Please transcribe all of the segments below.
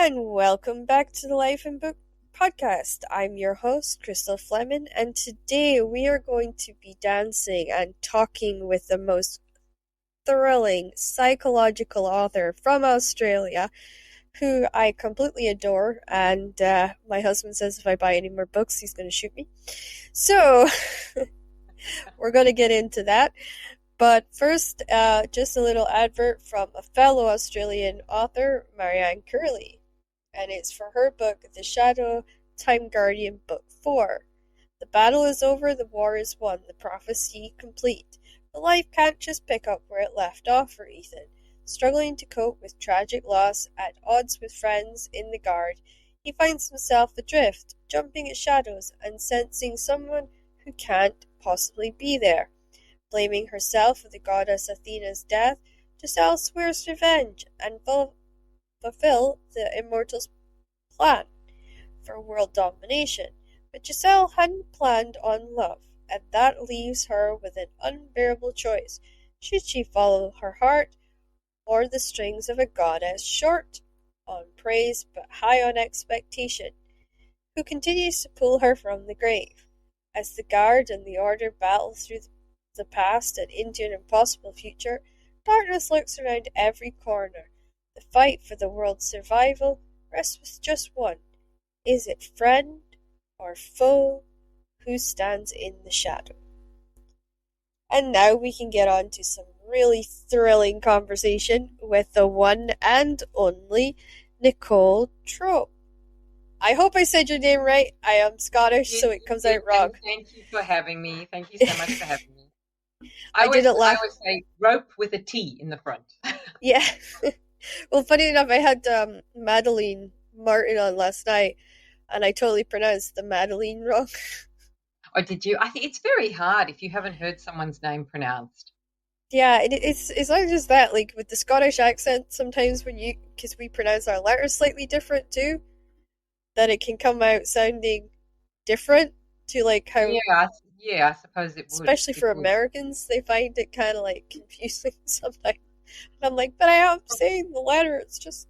and welcome back to the Life and Book podcast. I'm your host, Crystal Fleming, and today we are going to be dancing and talking with the most thrilling psychological author from Australia, who I completely adore, and my husband says if I buy any more books, he's going to shoot me. So, we're going to get into that. But first, just a little advert from a fellow Australian author, Marianne Curley. And it's for her book, The Shadow Time Guardian, Book 4. The battle is over, the war is won, the prophecy complete. But life can't just pick up where it left off for Ethan. Struggling to cope with tragic loss, at odds with friends in the guard, he finds himself adrift, jumping at shadows and sensing someone who can't possibly be there. Blaming herself for the goddess Athena's death, Giselle swears revenge and fulfill the immortals' plan for world domination. But Giselle hadn't planned on love, and that leaves her with an unbearable choice. Should she follow her heart, or the strings of a goddess short on praise but high on expectation, who continues to pull her from the grave? As the guard and the order battle through the past and into an impossible future, darkness lurks around every corner. The fight for the world's survival rests with just one. Is it friend or foe who stands in the shadow? And now we can get on to some really thrilling conversation with the one and only Nicole Trope. I hope I said your name right. I am Scottish, so it comes out wrong. Thank you for having me. Thank you so much for having me. I always say rope with a T in the front. Yeah. Well, funny enough, I had Madeline Martin on last night, and I totally pronounced the Madeline wrong. Oh, did you? I think it's very hard if you haven't heard someone's name pronounced. Yeah, it's not just that. Like with the Scottish accent, sometimes because we pronounce our letters slightly different too, that it can come out sounding different to like how. Yeah, I suppose it would. Especially for Americans, they find it kind of like confusing sometimes. And I'm like, but I am saying the letter, it's just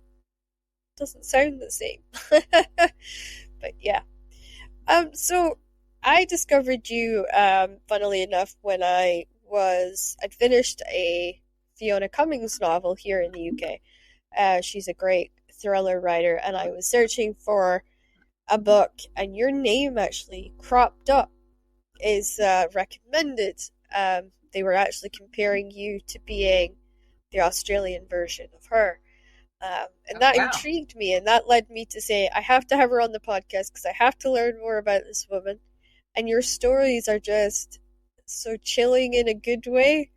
doesn't sound the same. But yeah. So I discovered you, funnily enough, when I'd finished a Fiona Cummings novel here in the UK. She's a great thriller writer, and I was searching for a book, and your name actually cropped up is recommended. They were actually comparing you to being the Australian version of her. And that intrigued me, and that led me to say, I have to have her on the podcast because I have to learn more about this woman. And your stories are just so chilling in a good way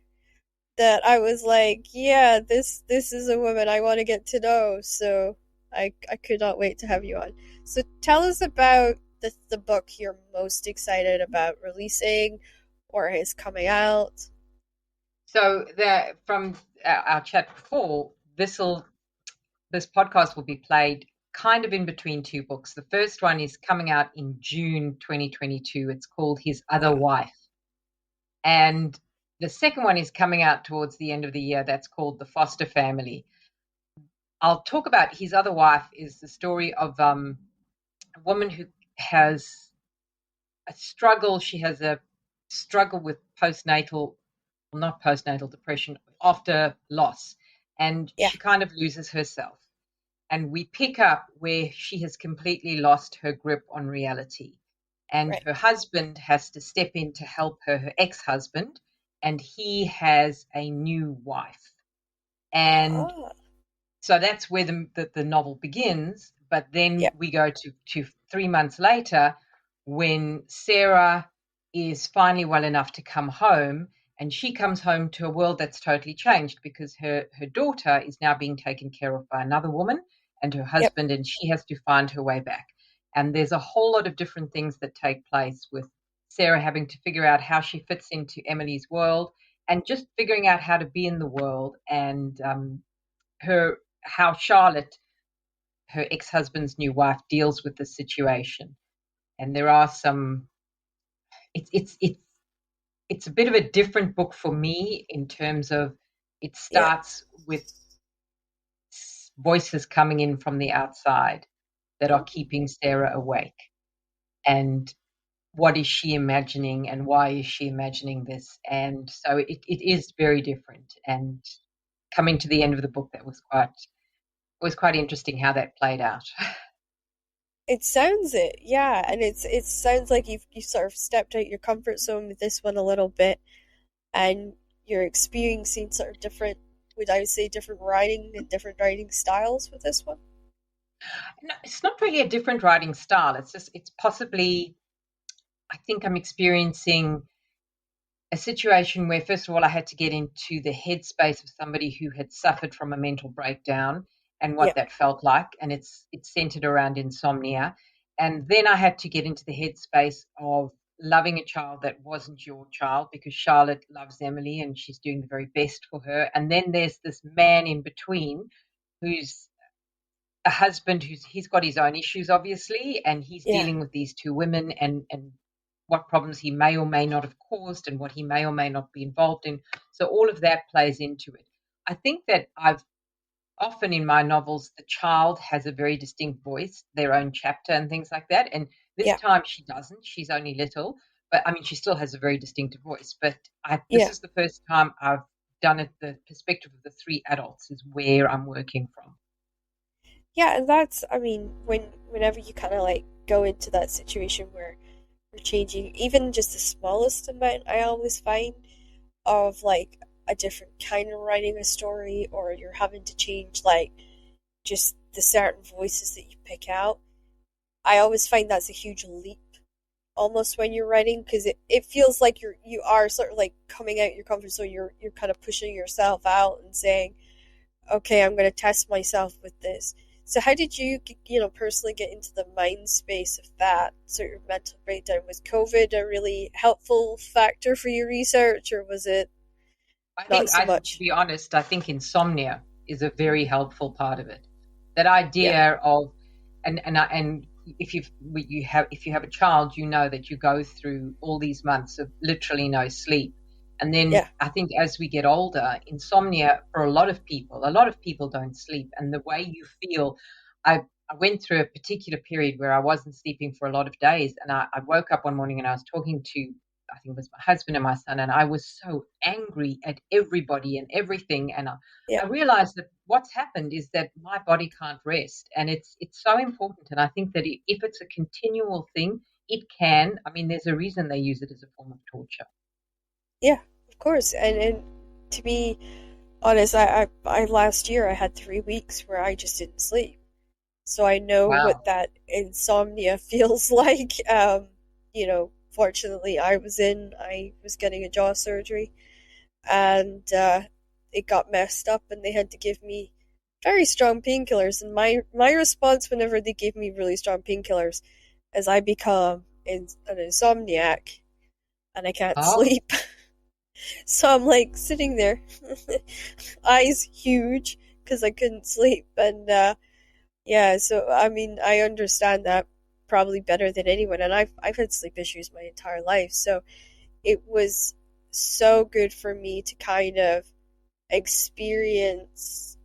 that I was like, yeah, this is a woman I want to get to know. So I could not wait to have you on. So tell us about the book you're most excited about releasing or is coming out. So from our chat before, this podcast will be played kind of in between two books. The first one is coming out in June 2022. It's called His Other Wife. And the second one is coming out towards the end of the year. That's called The Foster Family. I'll talk about His Other Wife is the story of a woman who has a struggle. She has a struggle with not postnatal depression, after loss. And she kind of loses herself. And we pick up where she has completely lost her grip on reality. And her husband has to step in to help her ex-husband, and he has a new wife. And so that's where the novel begins. But then we go to 3 months later when Sarah is finally well enough to come home, and she comes home to a world that's totally changed because her daughter is now being taken care of by another woman and her husband, and she has to find her way back. And there's a whole lot of different things that take place with Sarah having to figure out how she fits into Emily's world and just figuring out how to be in the world, and how Charlotte, her ex-husband's new wife, deals with the situation. And there are it's a bit of a different book for me in terms of it starts with voices coming in from the outside that are Oh, keeping Sarah awake. And what is she imagining and why is she imagining this? And so it is very different. And coming to the end of the book, that was quite interesting how that played out. it sounds it, yeah, and it sounds like you sort of stepped out your comfort zone with this one a little bit, and you're experiencing sort of different, would I say, different writing and different writing styles with this one? No, it's not really a different writing style. It's just, it's possibly, I think I'm experiencing a situation where, first of all, I had to get into the headspace of somebody who had suffered from a mental breakdown and Yeah, what that felt like. And it's centered around insomnia. And then I had to get into the headspace of loving a child that wasn't your child, because Charlotte loves Emily and she's doing the very best for her. And then there's this man in between who's a husband who's he's got his own issues, obviously, and he's yeah, dealing with these two women, and what problems he may or may not have caused and what he may or may not be involved in. So all of that plays into it. I think that I've often in my novels, the child has a very distinct voice, their own chapter and things like that. And this yeah, time she doesn't. She's only little, but I mean, she still has a very distinctive voice. But this yeah. is the first time I've done it. The perspective of the three adults is where I'm working from. Yeah, and that's, I mean, whenever you kind of like go into that situation where you're changing even just the smallest amount, I always find of like a different kind of writing a story, or you're having to change like just the certain voices that you pick out. I always find that's a huge leap almost when you're writing, because it feels like you are sort of like coming out your comfort zone. You're kind of pushing yourself out and saying, okay, I'm going to test myself with this. So how did you, personally get into the mind space of that sort of mental breakdown? Was COVID a really helpful factor for your research, or was it not so To much? be honest, I think insomnia is a very helpful part of it. That Yeah, idea of, and if if you have a child, you know that you go through all these months of literally no sleep, and then yeah, I think as we get older, insomnia for a lot of people don't sleep, and the way you feel, I went through a particular period where I wasn't sleeping for a lot of days, and I woke up one morning and I was talking to, I think it was my husband and my son, and I was so angry at everybody and everything. And yeah, I realized that what's happened is that my body can't rest, and it's so important. And I think that if it's a continual thing, it can. I mean, there's a reason they use it as a form of torture. yeah, of course. And to be honest, I last year I had 3 weeks where I just didn't sleep. So I know what Wow. that insomnia feels like. Fortunately, I was getting a jaw surgery, and it got messed up, and they had to give me very strong painkillers. And my response whenever they gave me really strong painkillers is I become an insomniac, and I can't Oh, sleep. So I'm like sitting there, eyes huge because I couldn't sleep, and yeah, so I mean, I understand that probably better than anyone, and I've had sleep issues my entire life, so it was so good for me to kind of experience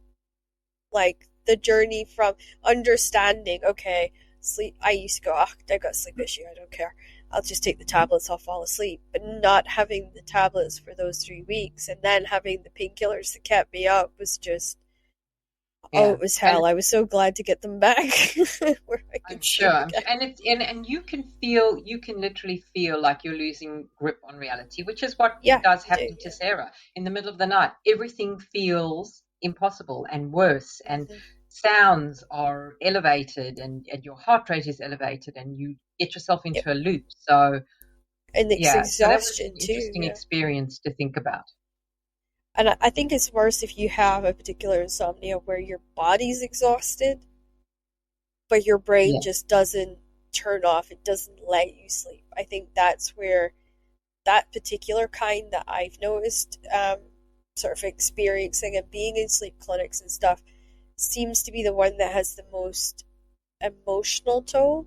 like the journey from understanding, okay, sleep. I used to go, oh, I got a sleep issue, I don't care. I'll just take the tablets, I'll fall asleep. But not having the tablets for those 3 weeks and then having the painkillers that kept me up was just, oh, yeah. it was And hell. I was so glad to get them back where I I'm could sure. sleep again. And and you can literally feel like you're losing grip on reality, which is what Yeah, does you do. happen to Yeah. Sarah in the middle of the night. Everything feels impossible and worse, and Hmm. sounds are elevated, and your heart rate is elevated, and you get yourself Yep. into a loop. So And it's yeah, so that was exhaustion an too. interesting Yeah. experience to think about. And I think it's worse if you have a particular insomnia where your body's exhausted, but your brain Yeah, just doesn't turn off. It doesn't let you sleep. I think that's where that particular kind that I've noticed, sort of experiencing and being in sleep clinics and stuff, seems to be the one that has the most emotional toll,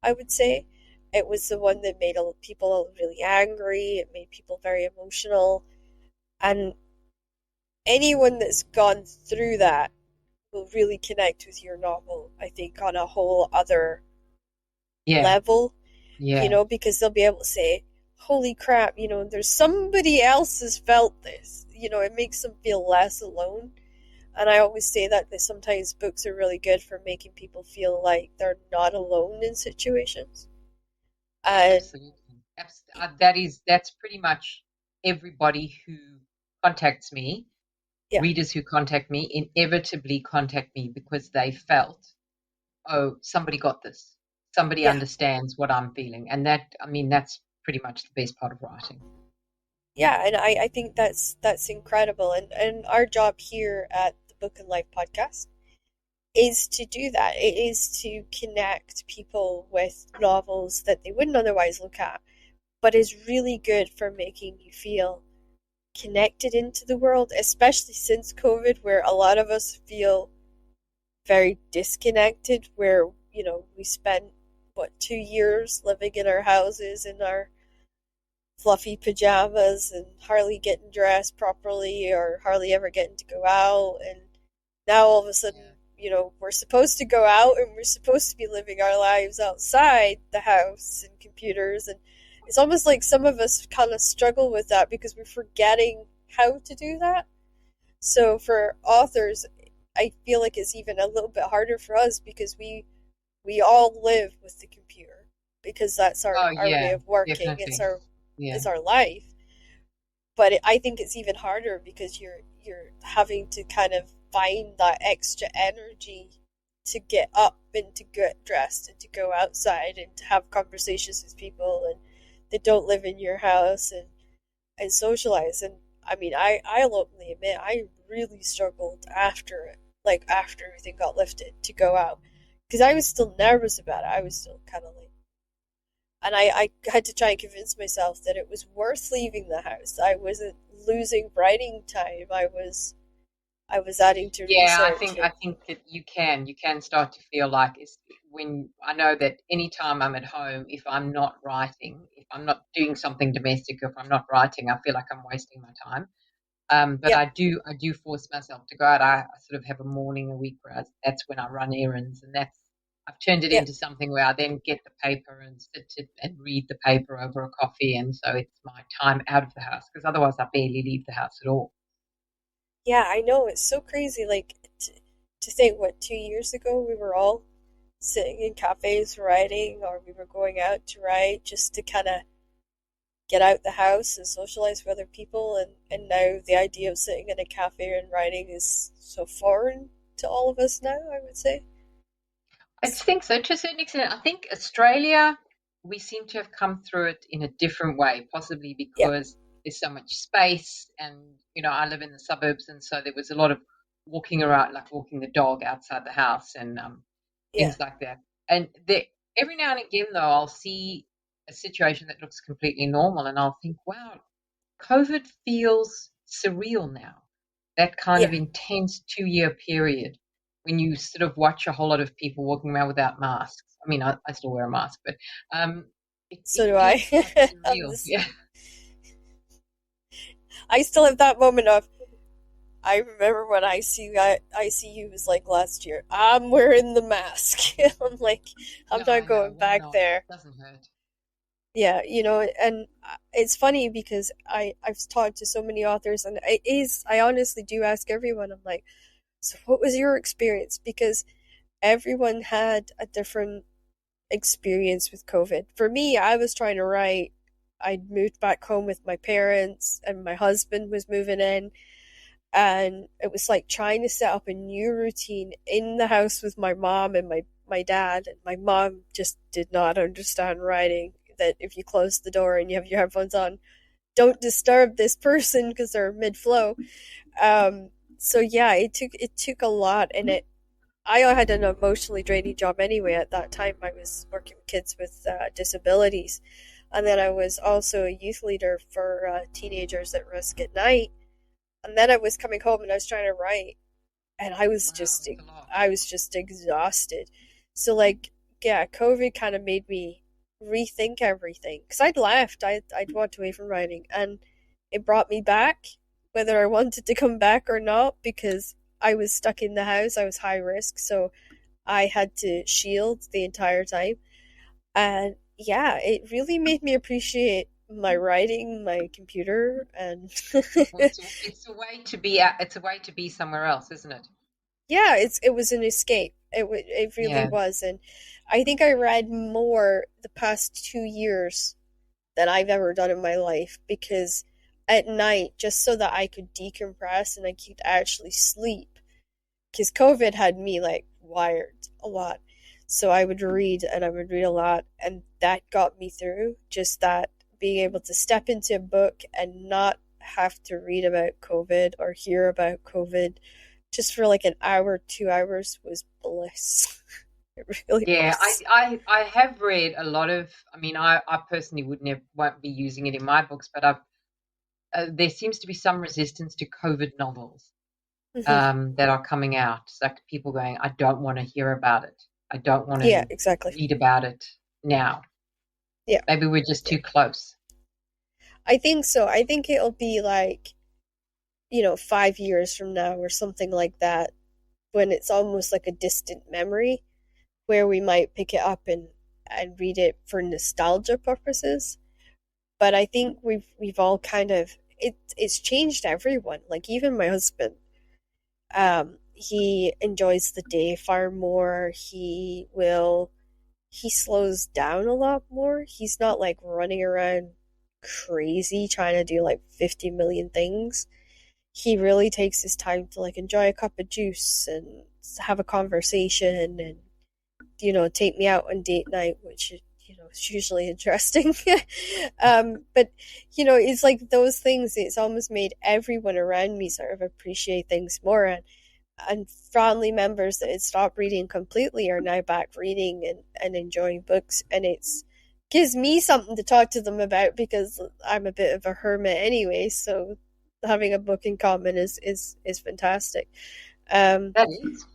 I would say. It was the one that made people really angry. It made people very emotional. And anyone that's gone through that will really connect with your novel, I think, on a whole other Yeah, level, yeah, because they'll be able to say, holy crap, there's somebody else has felt this. It makes them feel less alone. And I always say that sometimes books are really good for making people feel like they're not alone in situations. And absolutely. That's pretty much everybody who contacts me, yeah, readers who contact me, inevitably contact me because they felt, oh, somebody got this. Somebody yeah, understands what I'm feeling. And that, I mean, that's pretty much the best part of writing. yeah. And I think that's incredible. And our job here at the Book and Life podcast is to do that. It is to connect people with novels that they wouldn't otherwise look at, but is really good for making you feel connected into the world, especially since COVID, where a lot of us feel very disconnected, where, we spent, 2 years living in our houses in our fluffy pajamas and hardly getting dressed properly or hardly ever getting to go out. And now all of a sudden, Yeah. we're supposed to go out and we're supposed to be living our lives outside the house and computers. And it's almost like some of us kind of struggle with that because we're forgetting how to do that. So for authors, I feel like it's even a little bit harder for us because we all live with the computer because that's Oh, our way yeah, of working. It's definitely. our Yeah. it's our life. But I think it's even harder because you're having to kind of find that extra energy to get up and to get dressed and to go outside and to have conversations with people and that don't live in your house and socialize. And I mean, I'll openly admit I really struggled after it, like after everything got lifted, to go out because I was still nervous about it. I was still kind of like, and I had to try and convince myself that it was worth leaving the house. I wasn't losing writing time. I was adding to Yeah, research and I think that you can start to feel like it's when I know that anytime I'm at home, if I'm not writing, if I'm not doing something domestic, if I'm not writing, I feel like I'm wasting my time. But yeah, I do force myself to go out. I sort of have a morning a week where that's when I run errands, and I've turned it yeah, into something where I then get the paper and and read the paper over a coffee, and so it's my time out of the house because otherwise I barely leave the house at all. yeah. I know it's so crazy. Like to think, what, 2 years ago we were all sitting in cafes writing, or we were going out to write just to kind of get out the house and socialize with other people. And now the idea of sitting in a cafe and writing is so foreign to all of us now, I would say. I think so to a certain extent. I think Australia, we seem to have come through it in a different way, possibly Yeah, because there's so much space. And, I live in the suburbs. And so there was a lot of walking around, like walking the dog outside the house and yeah, things like that. And every now and again, though, I'll see a situation that looks completely normal and I'll think, wow, COVID feels surreal now. That kind of yeah. intense 2 year period when you sort of watch a whole lot of people walking around without masks. I mean, I still wear a mask, but um, So it do I. feels quite I'm the surreal. Yeah. same. I still have that moment of, I remember when ICU was like last year. I'm wearing the mask. I'm like, I'm Yeah, not I know. going Why back not? there. Doesn't hurt. Yeah, and it's funny because I've talked to so many authors, and I honestly do ask everyone. I'm like, so what was your experience? Because everyone had a different experience with COVID. For me, I was trying to write. I'd moved back home with my parents, and my husband was moving in, and it was like trying to set up a new routine in the house with my mom and my dad. And my mom just did not understand writing, that if you close the door and you have your headphones on, don't disturb this person because they're mid flow. So yeah, it took a lot, and it I had an emotionally draining job anyway. At that time, I was working with kids with disabilities, and then I was also a youth leader for teenagers at risk at night. And then I was coming home and I was trying to write, and Wow, that's a lot. I was just exhausted. So like, yeah, COVID kind of made me rethink everything because I'd left. I'd walked away from writing, and it brought me back, whether I wanted to come back or not, because I was stuck in the house. I was high risk, so I had to shield the entire time. And yeah, it really made me appreciate my writing, my computer, and Well, it's a way to be it's a way to be somewhere else, isn't it? yeah, it was an escape. It really Yeah. was, and I think I read more the past 2 years than I've ever done in my life because at night, just so that I could decompress and I could actually sleep, because COVID had me like wired a lot. So I would read and I would read a lot, and that got me through. Just that being able to step into a book and not have to read about COVID or hear about COVID just for like an hour, 2 hours was bliss. It really Yeah, was. I have read a lot of. I mean, I personally won't be using it in my books, but there seems to be some resistance to COVID novels Hmm. that are coming out. It's like people going, I don't want to hear about it. I don't want Yeah, to exactly. read about it now. Yeah, Maybe we're just yeah. too close. I think so. I think it'll be like, 5 years from now or something like that, when it's almost like a distant memory, where we might pick it up and read it for nostalgia purposes. But I think we've all kind of it's changed everyone. Like even my husband, he enjoys the day far more. He slows down a lot more. He's not like running around crazy trying to do like 50 million things. He really takes his time to like enjoy a cup of juice and have a conversation and take me out on date night, which is usually interesting. But it's like those things. It's almost made everyone around me sort of appreciate things more, and family members that had stopped reading completely are now back reading and enjoying books, and it's gives me something to talk to them about because I'm a bit of a hermit anyway. So having a book in common is fantastic. Um, That is.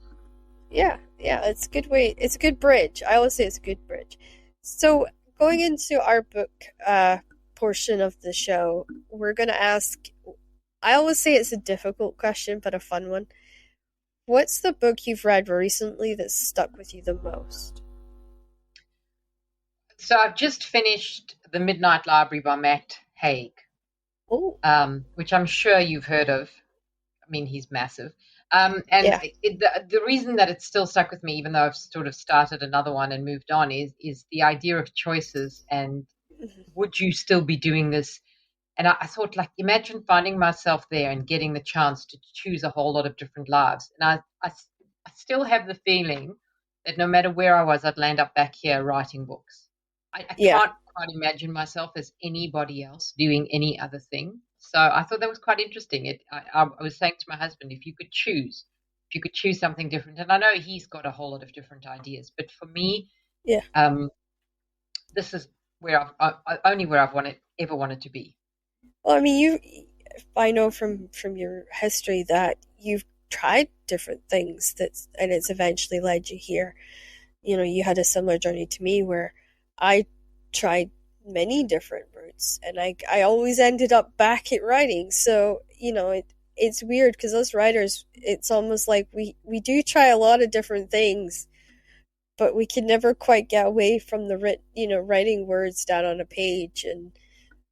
yeah, yeah, it's a good way. It's a good bridge. I always say it's a good bridge. So going into our book portion of the show, we're gonna ask. I always say it's a difficult question, but a fun one. What's the book you've read recently that stuck with you the most? So I've just finished The Midnight Library by Matt Haig, Oh, which I'm sure you've heard of. I mean, he's massive. And yeah. the reason that it's still stuck with me, even though I've sort of started another one and moved on, is the idea of choices and Mhm. would you still be doing this? And I thought, like, imagine finding myself there and getting the chance to choose a whole lot of different lives. And I still have the feeling that no matter where I was, I'd land up back here writing books. I Yeah. can't quite imagine myself as anybody else doing any other thing. So I thought that was quite interesting. I was saying to my husband, if you could choose something different, and I know he's got a whole lot of different ideas, but for me, Yeah. um, this is where only where I've ever wanted to be. Well, I mean, I know from your history that you've tried different things and it's eventually led you here. You had a similar journey to me where I tried many different routes and I always ended up back at writing. So, it's weird because us writers, it's almost like we do try a lot of different things, but we can never quite get away from writing words down on a page and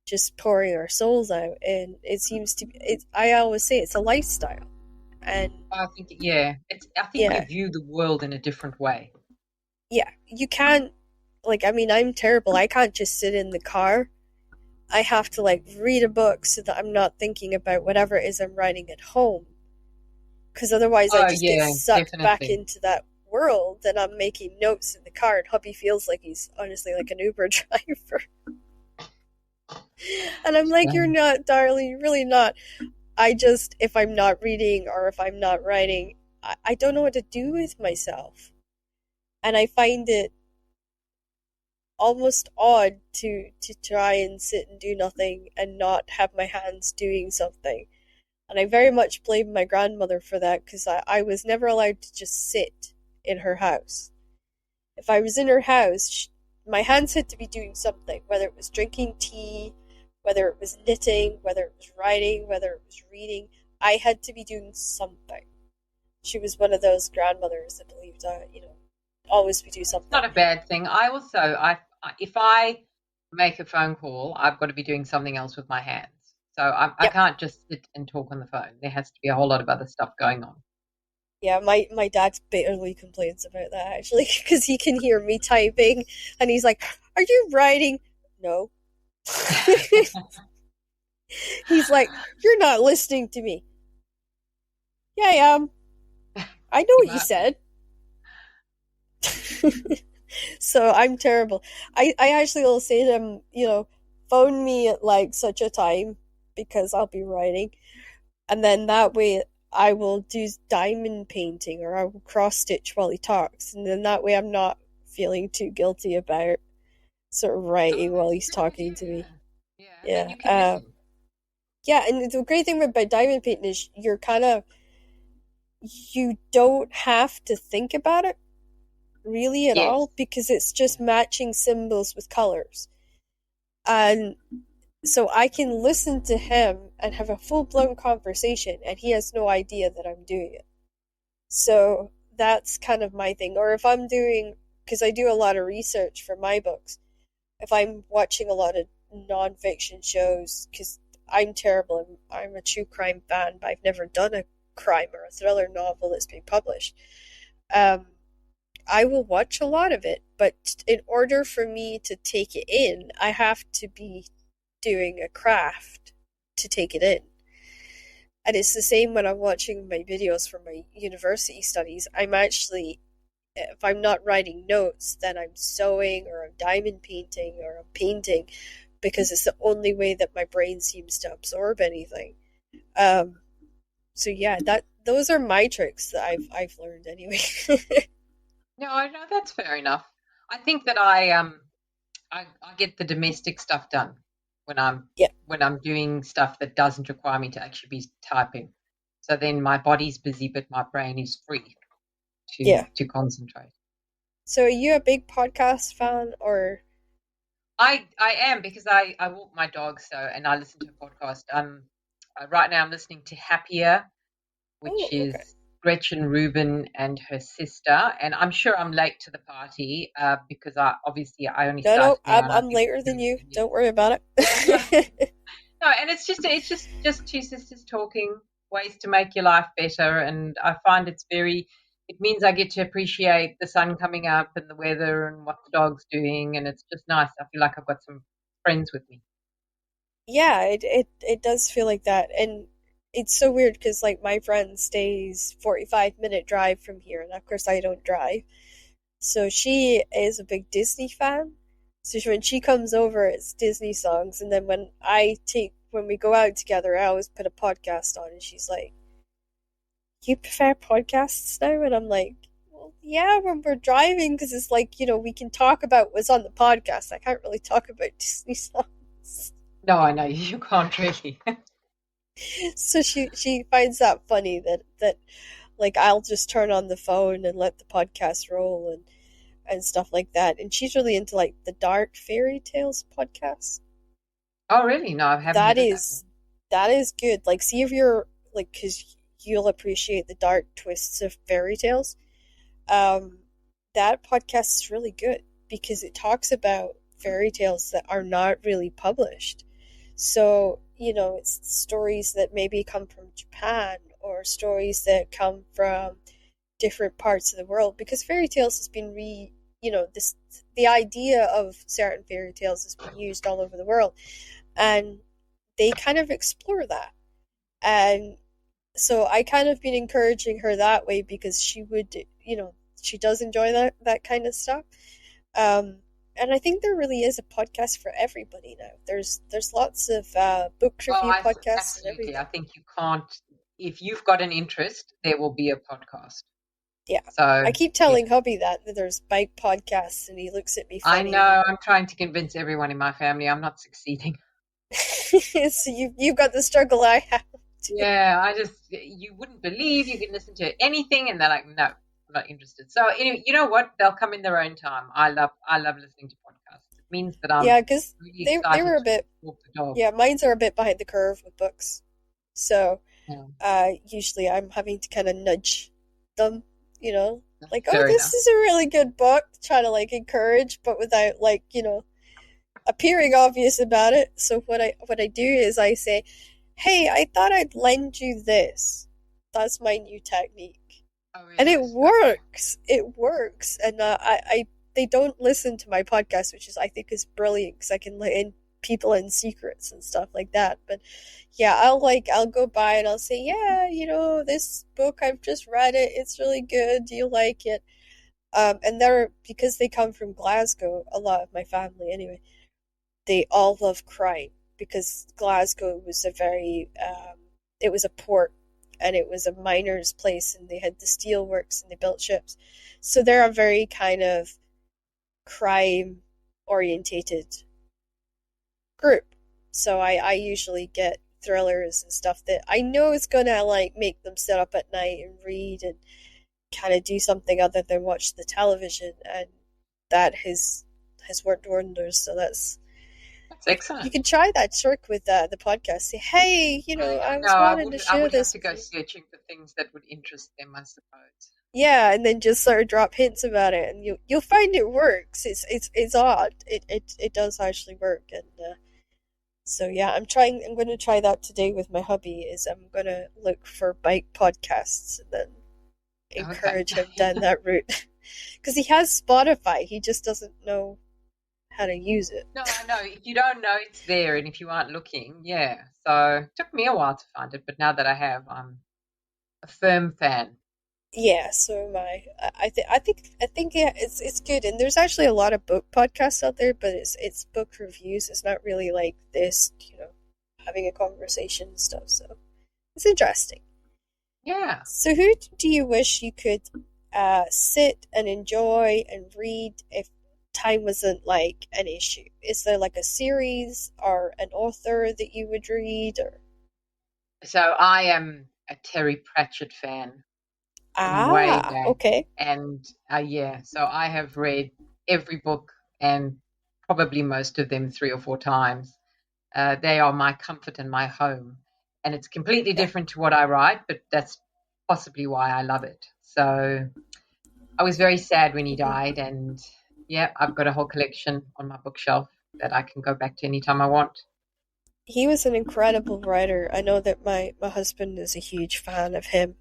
just pouring our souls out. And it seems to be, I always say it's a lifestyle. And I think, yeah, I think we yeah, view the world in a different way. yeah, you can't, like, I mean, I'm terrible. I can't just sit in the car. I have to like read a book so that I'm not thinking about whatever it is I'm writing at home. Because otherwise, I Oh, just get yeah, sucked back definitely. into that world and I'm making notes in the car. And hubby feels like he's honestly like an Uber driver. And I'm like, you're Um, not, darling, you're really not. I just, if I'm not reading or if I'm not writing, I don't know what to do with myself. And I find it almost odd to try and sit and do nothing and not have my hands doing something. And I very much blame my grandmother for that because I was never allowed to just sit in her house. If I was in her house, my hands had to be doing something, whether it was drinking tea, whether it was knitting, whether it was writing, whether it was reading. I had to be doing something. She was one of those grandmothers that believed that, always we do It's not something. a bad thing. If I make a phone call, I've got to be doing something else with my hands. So I Yep. can't just sit and talk on the phone. There has to be a whole lot of other stuff going on. Yeah, my dad bitterly complains about that actually because he can hear me typing and he's like, "Are you writing?" No. He's like, "You're not listening to me." Yeah, I am. I know You what you might be. said. So I'm terrible. I actually will say to him, phone me at like such a time because I'll be writing. And then that way I will do diamond painting or I will cross stitch while he talks. And then that way I'm not feeling too guilty about sort of Oh, writing while that's a he's good talking idea. to Yeah. me. Yeah, and then Yeah. you can listen. Yeah, and the great thing about diamond painting is you don't have to think about it really at Yes. all because it's just Yeah. matching symbols with colors. And so I can listen to him and have a full blown conversation, and he has no idea that I'm doing it. So that's kind of my thing. Or if I'm doing, because I do a lot of research for my books, if I'm watching a lot of nonfiction shows, because I'm terrible, I'm a true crime fan, but I've never done a crime or a thriller novel that's been published. Um, I will watch a lot of it, but in order for me to take it in, I have to be doing a craft to take it in. And it's the same when I'm watching my videos for my university studies. I'm actually, if I'm not writing notes, then I'm sewing or I'm diamond painting or I'm painting because it's the only way that my brain seems to absorb anything. Um, so yeah, that those are my tricks that I've learned anyway. No, I know that's fair enough. I think that I get the domestic stuff done when I'm Yeah, when I'm doing stuff that doesn't require me to actually be typing. So then my body's busy, but my brain is free yeah. to concentrate. So are you a big podcast fan or? I am because I walk my dog so and I listen to a podcast. Right now I'm listening to Happier, which Oh, okay. is Gretchen Rubin and her sister. And I'm sure I'm late to the party because I only No, no, started now and I I'm think later it's than very you. early. Don't worry about No, it. and it's just two sisters talking ways to make your life better, and I find it means I get to appreciate the sun coming up and the weather and what the dog's doing, and it's just nice. I feel like I've got some friends with me. Yeah, it does feel like that, and it's so weird because like my friend stays 45-minute drive from here, and of course I don't drive. So she is a big Disney fan. So when she comes over, it's Disney songs, and then when we go out together, I always put a podcast on, and she's like, "You prefer podcasts now?" And I'm like, "Well, yeah, when we're driving, because it's like we can talk about what's on the podcast. I can't really talk about Disney songs." No, I know you can't really. So she finds that funny that like I'll just turn on the phone and let the podcast roll and stuff like that. And she's really into like the dark fairy tales podcast. Oh, really? No, I haven't That heard of that one. is that is good. Like see if you're like cuz you'll appreciate the dark twists of fairy tales. Um that podcast is really good because it talks about fairy tales that are not really published. So, it's stories that maybe come from Japan or stories that come from different parts of the world because fairy tales has been this the idea of certain fairy tales has been used all over the world and they kind of explore that. And so I kind of been encouraging her that way because she does enjoy that kind of stuff. Um, and I think there really is a podcast for everybody now. There's lots of book Oh, review podcasts and absolutely. I everything. think you can't. If you've got an interest, there will be a podcast. Yeah, So, I keep yeah. telling hubby that there's bike podcasts, and he looks at me I funny. know I'm trying to convince everyone in my family. I'm not succeeding. So you've got the struggle I have too. Yeah, you wouldn't believe you can listen to anything, and they're like, no, I'm not interested. So anyway, you know what? They'll come in their own time. I love listening to podcasts. It means that I'm Yeah, because really they were excited a to bit. walk the dog. Yeah, mine's are a bit behind the curve with books. So Yeah. usually I'm having to kind of nudge. them, you know, like, oh, Fair this enough. is a really good book, try to like encourage, but without like, appearing obvious about it. So what I do is I say, "Hey, I thought I'd lend you this." That's my new technique, Oh, and is it it? Okay. works. It works, and I they don't listen to my podcast, which is I think is brilliant because I can let in people in secrets and stuff like that. But yeah, I'll go by and I'll say, yeah, this book I've just read it. It's really good. Do you like it? And they're because they come from Glasgow. A lot of my family, anyway, they all love crime because Glasgow was it was a port and it was a miner's place and they had the steel works and they built ships. So they're a very kind of crime orientated group. So I usually get thrillers and stuff that I know is gonna like make them sit up at night and read and kind of do something other than watch the television, and that has worked wonders. So that's That's you excellent. can try that trick with the podcast. Say, hey, I I know was wanting to I share would have this to with go you. searching for things that would interest them, I suppose. Yeah, and then just sort of drop hints about it, and you'll find it works. It's odd. It does actually work, and so yeah, I'm going to try that today with my hubby. Is I'm going to look for bike podcasts and then Okay. encourage him down that route because he has Spotify. He just doesn't know how to use it. No, I know. If you don't know it's there and if you aren't looking, yeah. So it took me a while to find it, but now that I have, I'm a firm fan. Yeah, so am I. I think yeah, it's good. And there's actually a lot of book podcasts out there, but it's book reviews. It's not really like this, having a conversation and stuff. So it's interesting. Yeah. So who do you wish you could sit and enjoy and read if time wasn't like an issue? Is there like a series or an author that you would read or So I am a Terry Pratchett fan from way back. okay. And yeah, so I have read every book and probably most of them 3 or 4 times. They are my comfort and my home. And it's completely Yeah. different to what I write, but that's possibly why I love it. So I was very sad when he Mhm. died. And yeah, I've got a whole collection on my bookshelf that I can go back to anytime I want. He was an incredible writer. I know that my husband is a huge fan of him.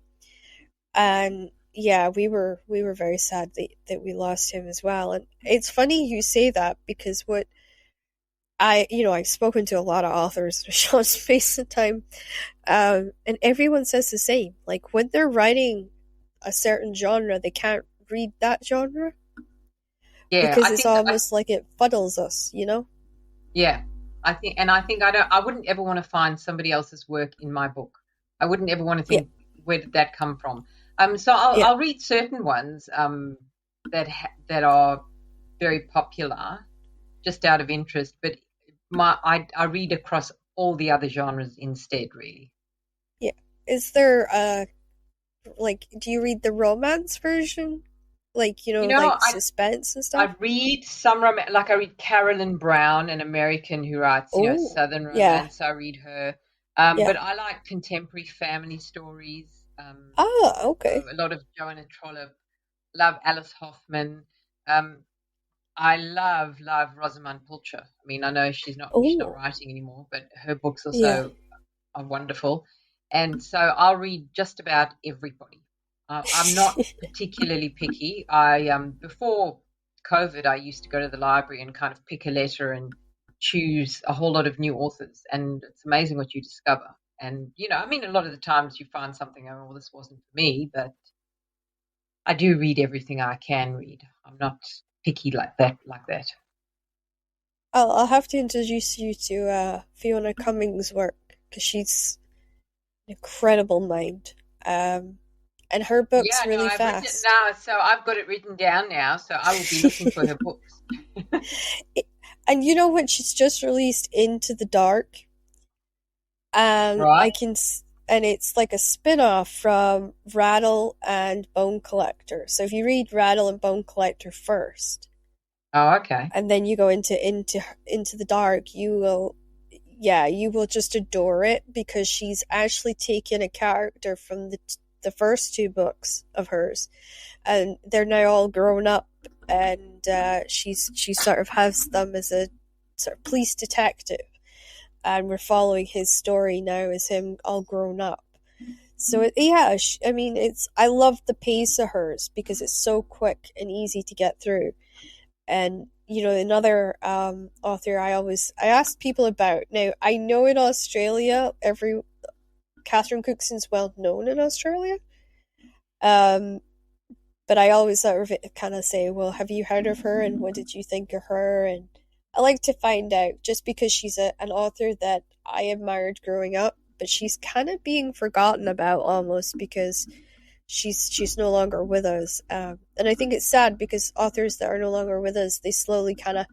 And yeah, we were very sad that we lost him as well. And it's funny you say that because what I've spoken to a lot of authors in a short space of time, and everyone says the same. Like when they're writing a certain genre, they can't read that genre Yeah, because I it's think almost like it fuddles us. yeah, I think I wouldn't ever want to find somebody else's work in my book. I wouldn't ever want to Yeah, think, where did that come from? So yeah. I'll read certain ones that are very popular just out of interest, but I read across all the other genres instead, really. Yeah. Is there like do you read the romance version? Like, You know, like suspense and I stuff? read like I read Carolyn Brown, an American who writes, Oh, Southern yeah. romance. I read her. Yeah. But I like contemporary family stories. Ah, okay. So a lot of Joanna Trollope. Love Alice Hoffman. Um, I love Rosamund Pilcher. I mean, I know she's not Oh, writing anymore, but her books yeah. also are wonderful. And so I'll read just about everybody. I'm not particularly picky. I before COVID, I used to go to the library and kind of pick a letter and choose a whole lot of new authors, and it's amazing what you discover. And I mean, a lot of the times you find something, oh, well, this wasn't for me, but I do read everything I can read. I'm not picky like that. Like that. I'll have to introduce you to Fiona Cummings' work because she's an incredible mind. And her book's Yeah, no, really I've written it fast. now, so I've got it written down now. So I will be looking for her books. And you know what? She's just released Into the Dark, and Right? and it's like a spin-off from Rattle and Bone Collector. So if you read Rattle and Bone Collector first, Oh, okay. and then you go into the dark, you will just adore it because she's actually taken a character from the first two books of hers, and they're now all grown up, and she sort of has them as a sort of police detective, and we're following his story now as him all grown up. So yeah, I mean, I love the pace of hers because it's so quick and easy to get through. And another author I asked people about. Now I know in Australia, Catherine Cookson's well known in Australia. Um, but I always sort of kind of say, well, have you heard of her and what did you think of her? And I like to find out, just because she's an author that I admired growing up, but she's kind of being forgotten about almost because she's no longer with us. And I think it's sad because authors that are no longer with us, they slowly kind of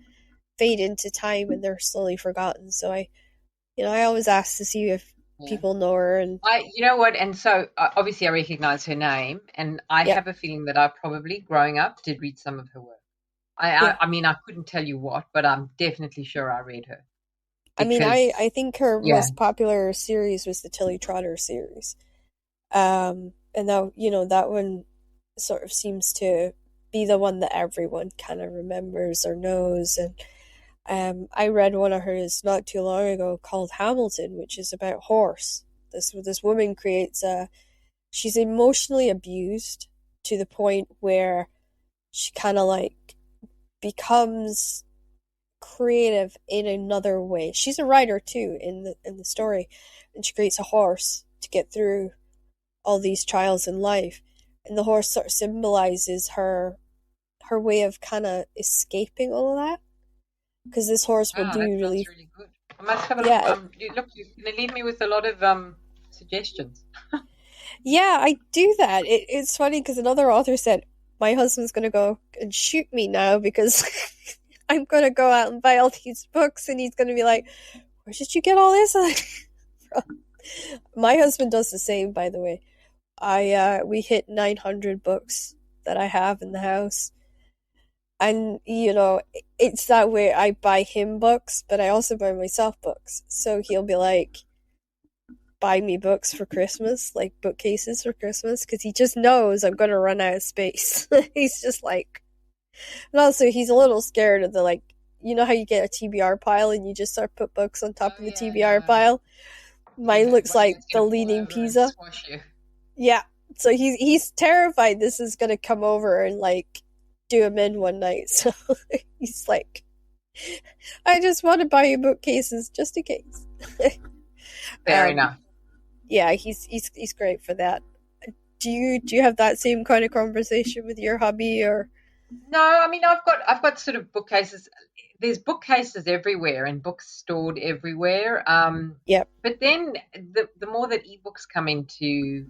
fade into time and they're slowly forgotten. So I always ask to see if Yeah. people know her. And You know what? And so obviously I recognize her name, and I yeah, have a feeling that I probably, growing up, did read some of her work. I, yeah. I, I mean, I couldn't tell you what, but I'm definitely sure I read her I mean, I because, think her yeah, most popular series was the Tilly Trotter series. And that that one sort of seems to be the one that everyone kind of remembers or knows. And I read one of hers not too long ago called Hamilton, which is about horse. This woman creates a she's emotionally abused to the point where she kind of like becomes creative in another way. She's a writer too in the story, and she creates a horse to get through all these trials in life. And the horse sort of symbolizes her way of kind of escaping all of that, because this horse will wow, that do sounds really, really good. I must have a look. yeah, Look, you're going to leave me with a lot of suggestions. yeah, I do that. It's funny because another author said my husband's gonna go and shoot me now because I'm gonna go out and buy all these books, and he's gonna be like, where did you get all this from? My husband does the same, by the way. We hit 900 books that I have in the house. And it's that way. I buy him books, but I also buy myself books. So he'll be like, buy me books for Christmas, like bookcases for Christmas, because he just knows I'm going to run out of space. He's just like, and also he's a little scared of the, like, you know how you get a TBR pile and you just start put books on top Oh of the yeah, TBR no, pile? Mine looks wondering like it's the going to fall Leaning over and Pisa. squash you. Yeah. So he's terrified this is gonna come over and like do him in one night. So he's like, I just want to buy you bookcases just in case. Fair um, enough. yeah, he's great for that. Do you have that same kind of conversation with your hubby or? No, I mean I've got sort of bookcases. There's bookcases everywhere and books stored everywhere. Yep, But then the more that ebooks come into,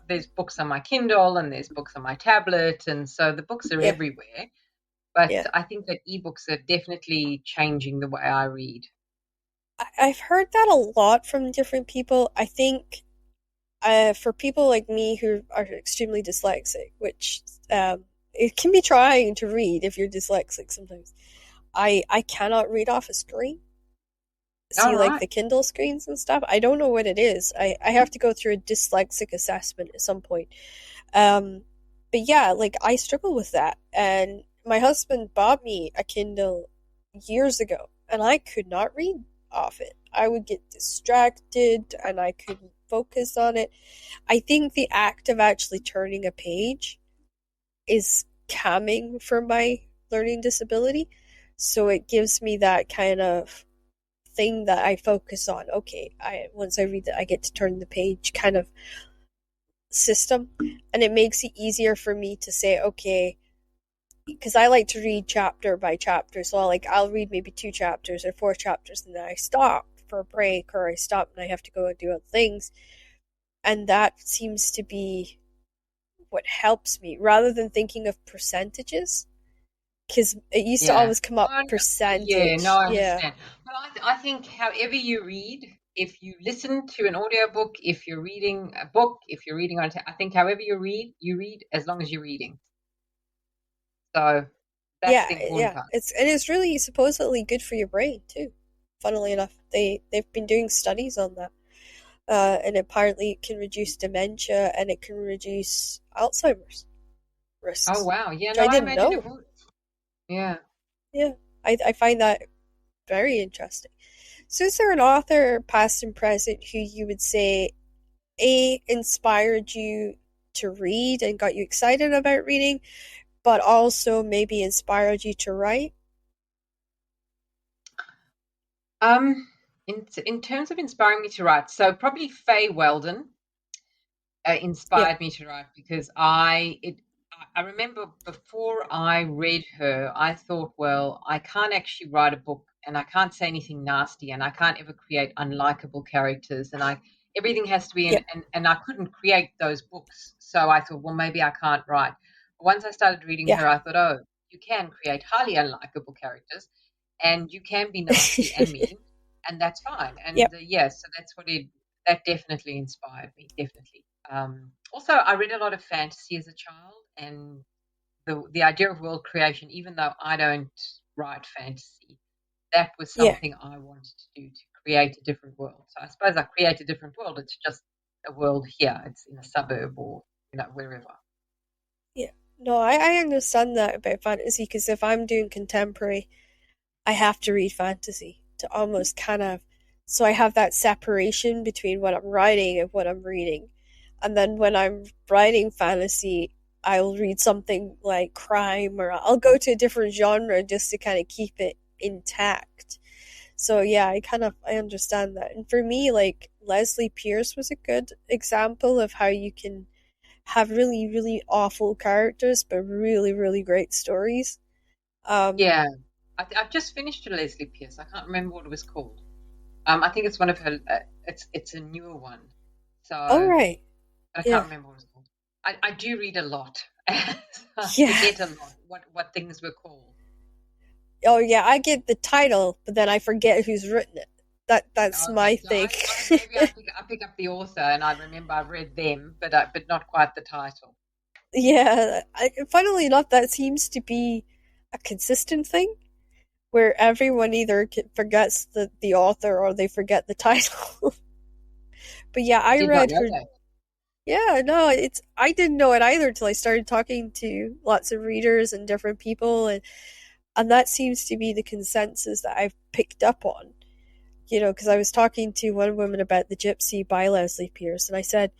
there's books on my Kindle and there's books on my tablet, and so the books are yeah, everywhere. But yeah. I think that ebooks are definitely changing the way I read. I've heard that a lot from different people. I think for people like me who are extremely dyslexic, which it can be trying to read if you're dyslexic sometimes. I cannot read off a screen. All See, like right. the Kindle screens and stuff. I don't know what it is. I have to go through a dyslexic assessment at some point. Um, but yeah, like I struggle with that. And my husband bought me a Kindle years ago, and I could not read off it. I would get distracted and I couldn't focus on it. I think the act of actually turning a page is calming for my learning disability. So it gives me that kind of thing that I focus on. Okay, I once I read it, I get to turn the page kind of system, and it makes it easier for me to say, okay, because I like to read chapter by chapter. So I'll read maybe 2 chapters or 4 chapters, and then I stop for a break, or I stop and I have to go and do other things, and that seems to be what helps me rather than thinking of percentages, because it used to Yeah. always come up Yeah, no, percentage. I Yeah, understand. But I think however you read, if you listen to an audiobook, if you're reading a book, if you're reading I think however you read as long as you're reading. So that's yeah, the important yeah. part. It's really supposedly good for your brain too. Funnily enough, they've been doing studies on that. And apparently it can reduce dementia and it can reduce Alzheimer's Oh risks, wow. Yeah, which no, I I didn't imagine it know. would. Yeah. Yeah, I find that very interesting. So, is there an author, past and present, who you would say A, inspired you to read and got you excited about reading, but also maybe inspired you to write? Um, in terms of inspiring me to write, so probably Faye Weldon Yeah, inspired me to write because I remember before I read her, I thought, well, I can't actually write a book and I can't say anything nasty and I can't ever create unlikable characters and I everything has to be yeah, and I couldn't create those books. So I thought, well, maybe I can't write. But once I started reading yeah. her, I thought, oh, you can create highly unlikable characters and you can be nasty and mean and that's fine. Yeah, And yes, so that definitely inspired me, definitely. Also, I read a lot of fantasy as a child, and the idea of world creation, even though I don't write fantasy, that was yeah, something I wanted to do to create a different world. So I suppose I create a different world. It's just a world here. It's in a suburb or wherever. yeah. No, I understand that about fantasy because if I'm doing contemporary, I have to read fantasy to almost kind of so I have that separation between what I'm writing and what I'm reading. And then when I'm writing fantasy, I'll read something like crime or I'll go to a different genre just to kind of keep it intact. So yeah, I understand that. And for me, like Leslie Pierce was a good example of how you can have really, really awful characters but really, really great stories. Um, Yeah, I've just finished a Leslie Pierce. I can't remember what it was called. I think it's one of her. It's a newer one. all So right. I can't Yeah. remember what it's called. I do read a lot. I Yeah. forget a lot what things were called. Oh yeah, I get the title, but then I forget who's written it. That's my Okay, so thing. maybe I pick up the author and I remember I read them, but not quite the title. Yeah, funnily enough, that seems to be a consistent thing where everyone either forgets the author or they forget the title. But yeah, I I did not read know her. that. Yeah, no, it's I didn't know it either till I started talking to lots of readers and different people, and that seems to be the consensus that I've picked up on. You know, because I was talking to one woman about The Gypsy by Leslie Pierce, and I said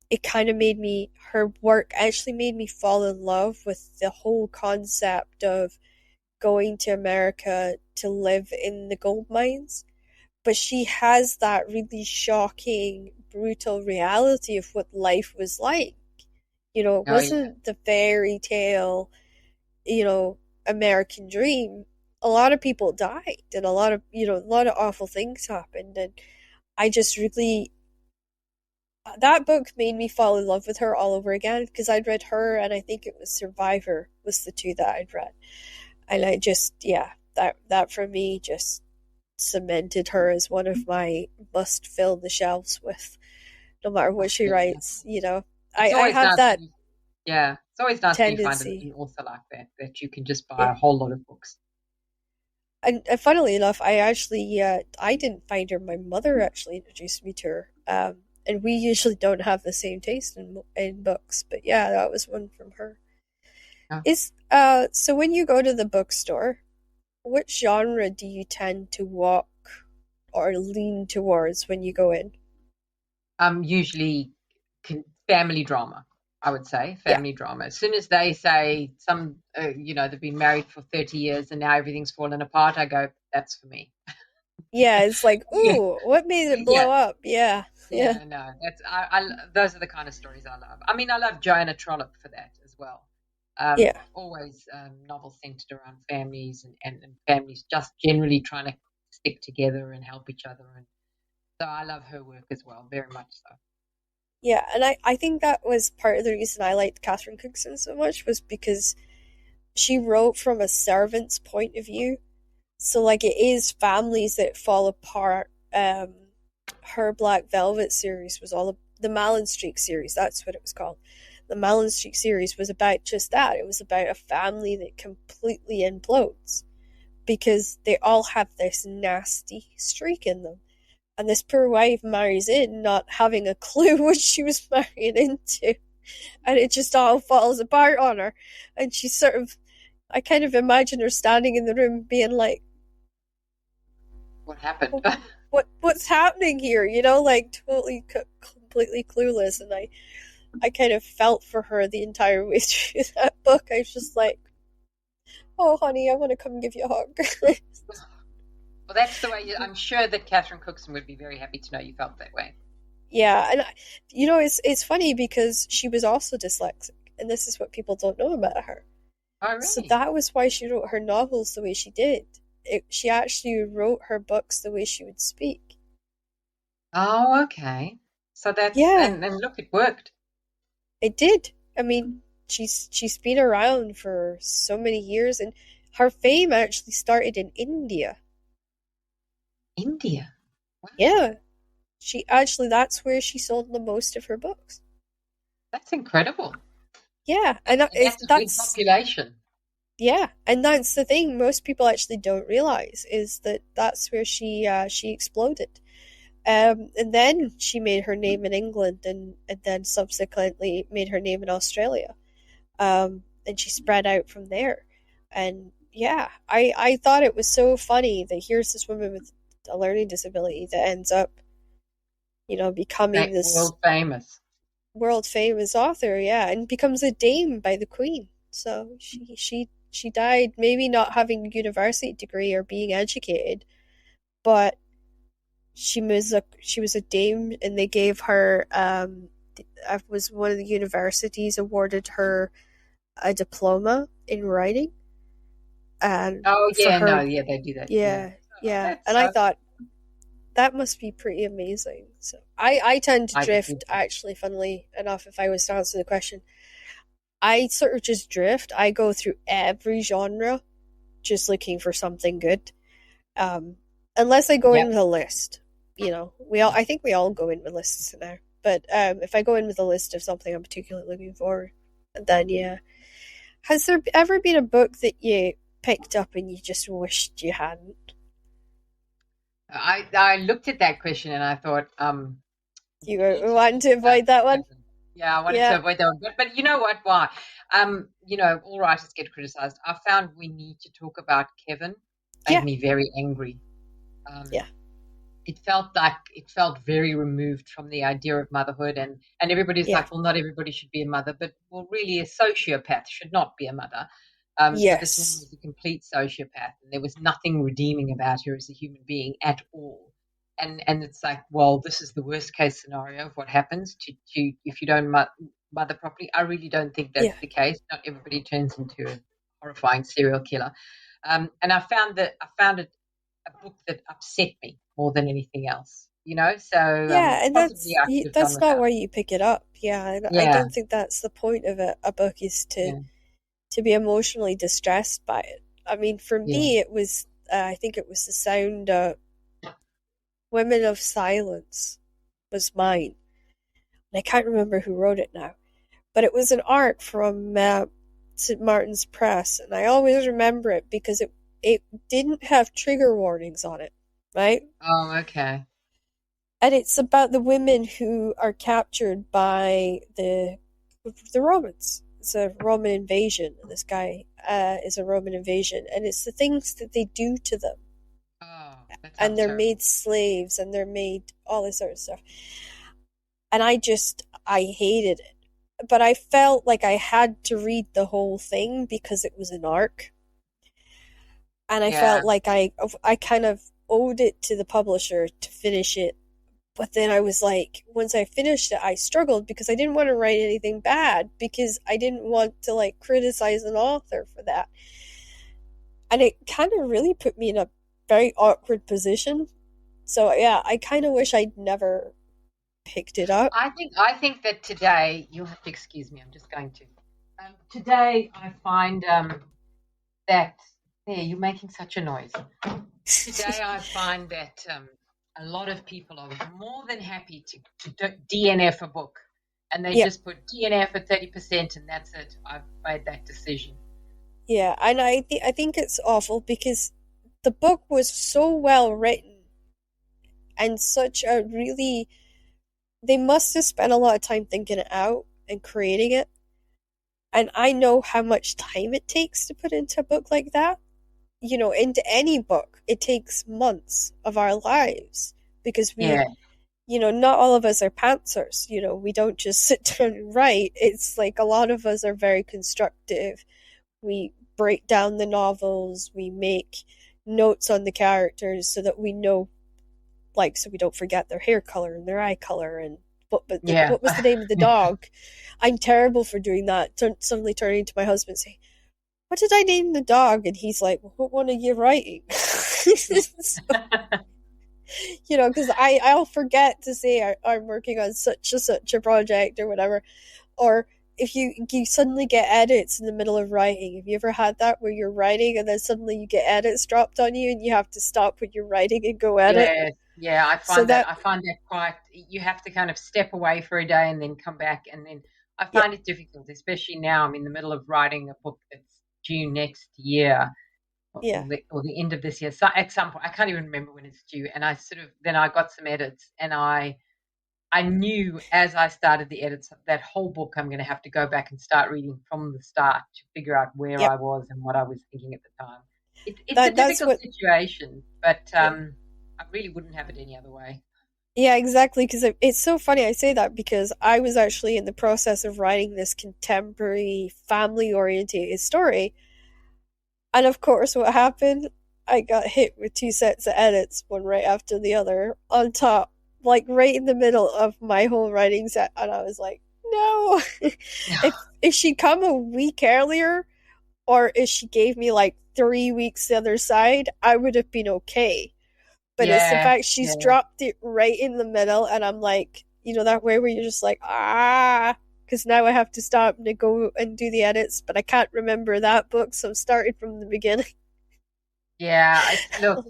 it kind of made me, her work actually made me fall in love with the whole concept of going to America to live in the gold mines. But she has that really shocking, brutal reality of what life was like. You know, it Oh yeah, wasn't the fairy tale, you know, American dream. A lot of people died and a lot of awful things happened. And I just really, that book made me fall in love with her all over again because I'd read her and I think it was Survivor was the two that I'd read. And I just, yeah, that for me just cemented her as one of my must fill the shelves with, no matter what she yeah. writes, you know. It's I always have nice that when it's always nice when you find an tendency. author like that you can just buy Yeah. a whole lot of books. And funnily enough, I actually I didn't find her. My mother actually introduced me to her. And we usually don't have the same taste in books, but yeah, that was one from her. Yeah. Is so when you go to the bookstore, what genre do you tend to walk or lean towards when you go in? Usually family drama. I would say Yeah. family drama. As soon as they say they've been married for 30 years and now everything's fallen apart, I go, that's for me. Yeah, it's like, Yeah, ooh, what made it yeah, blow up? Yeah. Yeah. yeah. No, those are the kind of stories I love. I mean, I love Joanna Trollope for that as well. Yeah. Always novels centered around families and families just generally trying to stick together and help each other. And so I love her work as well, very much so. Yeah, and I think that was part of the reason I liked Catherine Cookson so much was because she wrote from a servant's point of view. So like it is families that fall apart. Her Black Velvet series was all the Malin Streak series. That's what it was called. The Malin Streak series was about just that. It was about a family that completely implodes because they all have this nasty streak in them. And this poor wife marries in, not having a clue what she was marrying into. And it just all falls apart on her. And she's sort of, I kind of imagine her standing in the room being like, What happened? oh, what's happening here? You know, like totally, completely clueless. And I kind of felt for her the entire way through that book. I was just like, oh, honey, I want to come and give you a hug. Well, that's the way I'm sure that Catherine Cookson would be very happy to know you felt that way. Yeah, and it's funny because she was also dyslexic, and this is what people don't know about her. Oh, So really? that was why she wrote her novels the way she did. She actually wrote her books the way she would speak. Oh, okay. So that's Yeah, and look, it worked. it did. I mean, she's been around for so many years, and her fame actually started in India. India. Wow. Yeah, she actually that's where she sold the most of her books. That's incredible. Yeah, and And that's a big that's population. yeah, and that's the thing most people actually don't realize is that that's where she exploded. And then she made her name in England, and then subsequently made her name in Australia. And she spread out from there. And yeah, I thought it was so funny that here's this woman with a learning disability that ends up, becoming this World famous. world famous author, yeah, and becomes a dame by the Queen. So she died maybe not having a university degree or being educated, but she was a dame, and they gave her was one of the universities awarded her a diploma in writing, and Oh for yeah, no, her, yeah, they do that. Yeah. yeah, Oh, yeah, that's and I thought that must be pretty amazing. So I tend to I drift, did. actually, funnily enough, if I was to answer the question, I sort of just drift. I go through every genre just looking for something good. Um, Unless I go in Yep. with a list. I think we all go in with lists now. But if I go in with a list of something I'm particularly looking for, then yeah. Has there ever been a book that you picked up and you just wished you hadn't? I looked at that question and I thought, You we need were to wanting talk to about avoid that one? Kevin. Yeah, I wanted to Yeah. avoid that one. But you know what? Why? All writers get criticized. I found we need to talk about Kevin. Made Yeah. me very angry. Um, Yeah. it felt very removed from the idea of motherhood, and everybody's Yeah. like, well, not everybody should be a mother, but well, really, a sociopath should not be a mother. But this woman Yes. was a complete sociopath, and there was nothing redeeming about her as a human being at all. And it's like, well, this is the worst case scenario of what happens to if you don't mother properly. I really don't think Yeah. that's the case. Not everybody turns into a horrifying serial killer. And I found it a book that upset me more than anything else. So Yeah, and possibly I could have done that's not without where it. you pick it up. Yeah, and I Yeah, don't think that's the point of a book is to yeah, to be emotionally distressed by it. I mean, for yeah. me, it was I think it was the sound. Women of Silence was mine. And I can't remember who wrote it now, but it was an art from St. Martin's Press, and I always remember it because it didn't have trigger warnings on it, right? Oh, okay. And it's about the women who are captured by the Romans. It's a Roman invasion. This guy is a Roman invasion, and it's the things that they do to them, Oh, that and sounds they're terrible. made slaves, and they're made all this sort of stuff. And I hated it, but I felt like I had to read the whole thing because it was an arc, and I Yeah. felt like I kind of owed it to the publisher to finish it. But then I was like, once I finished it, I struggled because I didn't want to write anything bad because I didn't want to like criticize an author for that. And it kind of really put me in a very awkward position. So yeah, I kind of wish I'd never picked it up. I think that today you'll have to excuse me. I'm just going to. Today I find that there you're making such a noise. Today I find that a lot of people are more than happy to DNF a book, and they Yeah, just put DNF at 30%, and that's it. I've made that decision. yeah, and I think it's awful because the book was so well written, and such a really, they must have spent a lot of time thinking it out and creating it. And I know how much time it takes to put into a book like that. Into any book, it takes months of our lives because Yeah. not all of us are pantsers. We don't just sit down and write. It's like a lot of us are very constructive. We break down the novels, we make notes on the characters so that we know, so we don't forget their hair color and their eye color and Yeah. what was the name of the dog. I'm terrible for doing that. Suddenly turning to my husband and saying, what did I name the dog? And he's like, well, what one are you writing? So, because I'll forget to say I'm working on such a project or whatever. Or if you suddenly get edits in the middle of writing. Have you ever had that where you're writing and then suddenly you get edits dropped on you and you have to stop what you're writing and go edit? Yeah. I So find that quite, you have to kind of step away for a day and then come back. And then I yeah, find it difficult, especially now I'm in the middle of writing a book that's due next year. yeah, Or the end of this year. So at some point, I can't even remember when it's due. And then I got some edits, and I knew as I started the edits, that whole book, I'm going to have to go back and start reading from the start to figure out where yep. I was and what I was thinking at the time. It's a That's difficult what. situation, but Yeah. I really wouldn't have it any other way. Yeah, exactly. Because it's so funny I say that because I was actually in the process of writing this contemporary family oriented story. And of course, what happened? I got hit with two sets of edits, one right after the other, on top, like right in the middle of my whole writing set. And I was like, no. if she'd come a week earlier, or if she gave me like 3 weeks the other side, I would have been okay. But it's the fact she's dropped it right in the middle, and I'm like, that way where you're just like, because now I have to stop and go and do the edits, but I can't remember that book, so I'm starting from the beginning. Yeah, look,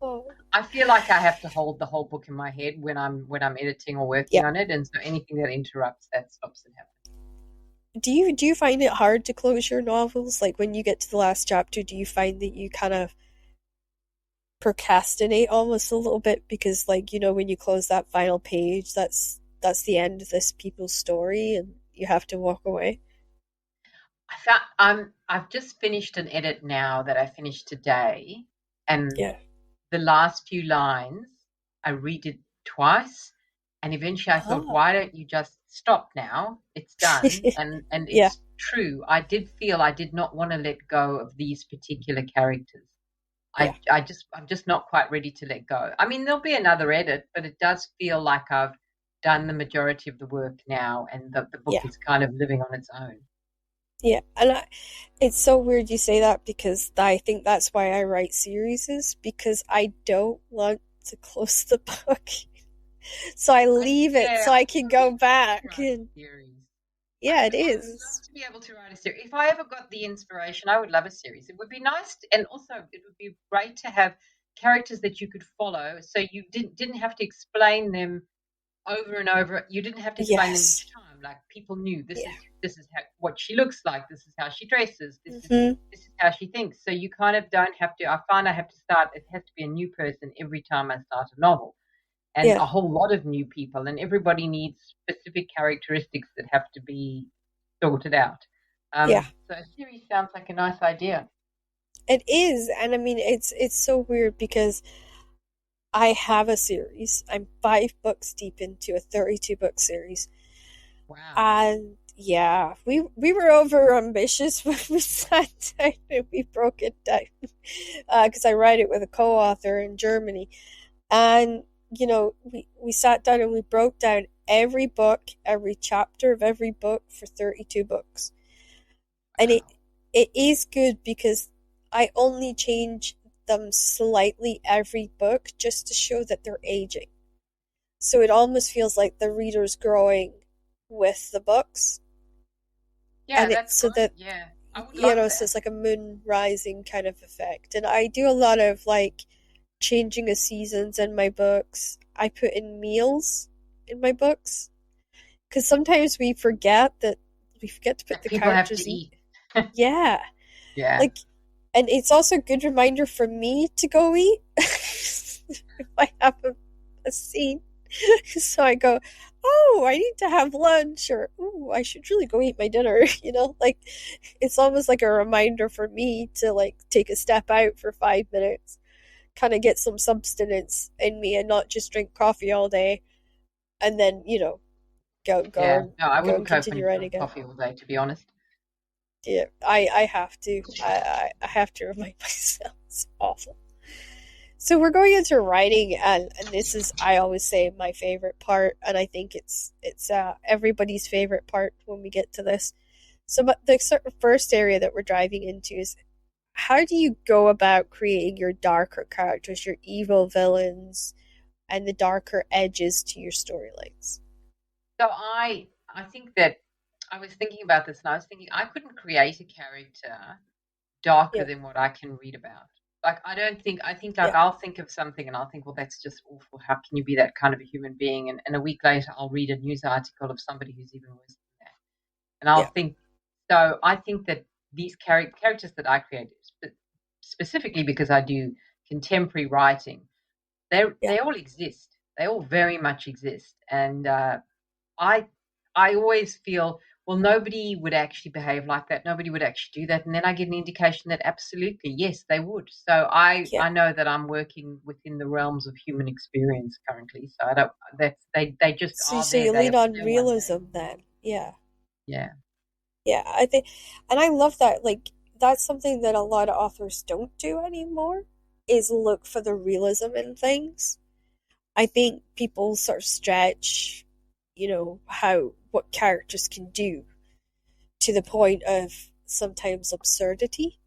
Oh. I feel like I have to hold the whole book in my head when I'm editing or working on it, and so anything that interrupts that stops it happening. Do you find it hard to close your novels? Like when you get to the last chapter, do you find that you kind of procrastinate almost a little bit because, like, when you close that final page, that's the end of this people's story, and you have to walk away? I've just finished an edit now that I finished today, and Yeah. the last few lines I read it twice, and eventually I thought, why don't you just stop now? It's done, and Yeah. it's true. I did feel I did not want to let go of these particular characters. Yeah. I'm just not quite ready to let go. I mean, there'll be another edit, but it does feel like I've done the majority of the work now, and the book Yeah. is kind of living on its own. Yeah, and it's so weird you say that because I think that's why I write series, because I don't want to close the book. So I leave it so I can go back. And yeah, it is. I would love to be able to write a series. If I ever got the inspiration, I would love a series. It would be nice, and also it would be great to have characters that you could follow, so you didn't have to explain them over and over. You didn't have to explain them each time. Like, people knew this is what she looks like. This is how she dresses. This is how she thinks. So you kind of don't have to. I find I have to start. It has to be a new person every time I start a novel, and a whole lot of new people, and everybody needs specific characteristics that have to be sorted out. So a series sounds like a nice idea. It is, and I mean it's so weird because I have a series. I'm 5 books deep into a 32-book series. Wow. And yeah, we were over ambitious when we sat down and we broke it down because I write it with a co-author in Germany, and we sat down and we broke down every book, every chapter of every book for 32 books. And it is good because I only change them slightly every book just to show that they're aging. So it almost feels like the reader's growing with the books. Yeah, and that's so that, I would love that. So it's like a moon rising kind of effect. And I do a lot of like changing of seasons in my books. I put in meals in my books because sometimes we forget to put the characters to eat. Yeah. Like, and it's also a good reminder for me to go eat if I have a scene. So I go, oh, I need to have lunch, or oh, I should really go eat my dinner. Like it's almost like a reminder for me to like take a step out for 5 minutes, kind of get some substance in me, and not just drink coffee all day, and then go go Yeah. and No, I go wouldn't and cope continue with writing again. coffee all day, to be honest. Yeah, I have to. I have to remind myself. It's awful. So we're going into writing, and this is, I always say, my favorite part, and I think it's everybody's favorite part when we get to this. So, but the sort of first area that we're diving into is how do you go about creating your darker characters, your evil villains, and the darker edges to your storylines? So I think that I was thinking about this, and I was thinking I couldn't create a character darker Yeah, than what I can read about. Like I think like yeah, I'll think of something and I'll think, well, that's just awful. How can you be that kind of a human being? And a week later I'll read a news article of somebody who's even worse than that. And I'll yeah, think, so I think that these characters that I create, specifically because I do contemporary writing, yeah. they all exist. They all very much exist. And I I always feel, well, nobody would actually behave like that. Nobody would actually do that. And then I get an indication that absolutely, yes, they would. So Yeah. I know that I'm working within the realms of human experience currently. So I don't, that's, they just are So there. you They lean on appear one day. realism then. Yeah. Yeah. Yeah, I think, and I love that. Like, that's something that a lot of authors don't do anymore, is look for the realism in things. I think people sort of stretch, how what characters can do to the point of sometimes absurdity.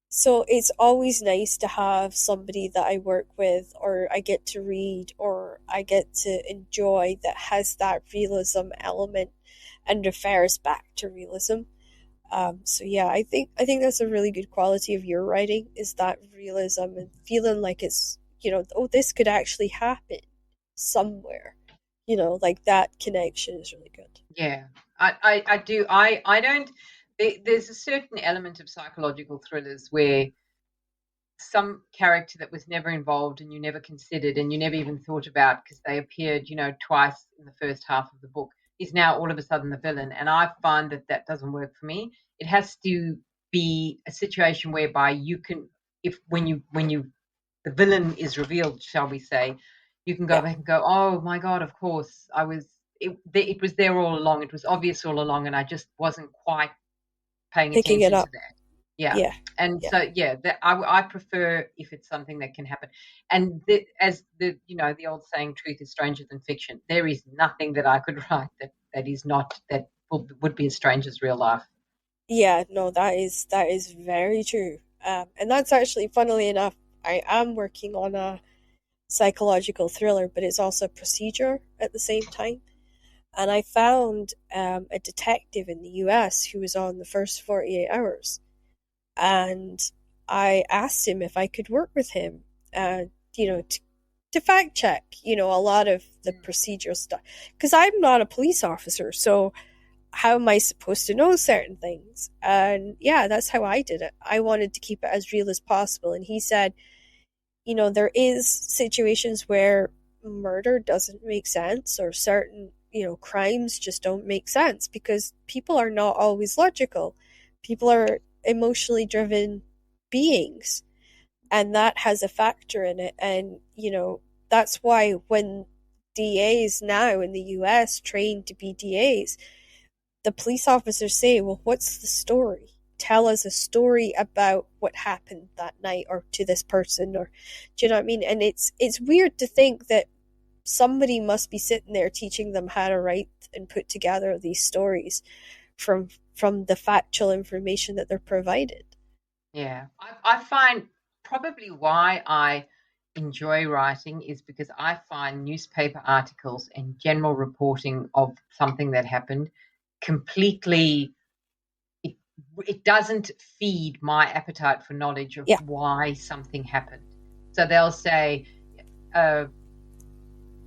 So it's always nice to have somebody that I work with, or I get to read, or I get to enjoy, that has that realism element and refers back to realism. So yeah, I think that's a really good quality of your writing, is that realism and feeling like it's, oh, this could actually happen somewhere. Like that connection is really good. Yeah. I do. I don't, there's a certain element of psychological thrillers where some character that was never involved and you never considered and you never even thought about because they appeared, twice in the first half of the book, is now all of a sudden the villain. And I find that that doesn't work for me. It has to be a situation whereby you can, if when you the villain is revealed, shall we say, you can go Yeah, back and go, oh my god, of course I was. It was there all along. It was obvious all along, and I just wasn't quite paying picking it attention to up. that. Yeah. Yeah, And yeah. so, yeah, that I prefer if it's something that can happen. And as the old saying, truth is stranger than fiction. There is nothing that I could write that is not, that would be as strange as real life. Yeah, no, that is very true. And that's actually, funnily enough, I am working on a psychological thriller, but it's also a procedure at the same time. And I found a detective in the US who was on the first 48 hours. And I asked him if I could work with him, uh, to fact check, a lot of the procedural stuff. Because I'm not a police officer, so how am I supposed to know certain things? And yeah, that's how I did it. I wanted to keep it as real as possible. And he said, there is situations where murder doesn't make sense, or certain, crimes just don't make sense, because people are not always logical. People are emotionally driven beings, and that has a factor in it. And, that's why when DAs now in the US train to be DAs, the police officers say, well, what's the story? Tell us a story about what happened that night, or to this person, or do you know what I mean? And it's weird to think that somebody must be sitting there teaching them how to write and put together these stories from the factual information that they're provided. Yeah. I find probably why I enjoy writing is because I find newspaper articles and general reporting of something that happened completely, it, it doesn't feed my appetite for knowledge of Yeah, why something happened. So they'll say, uh,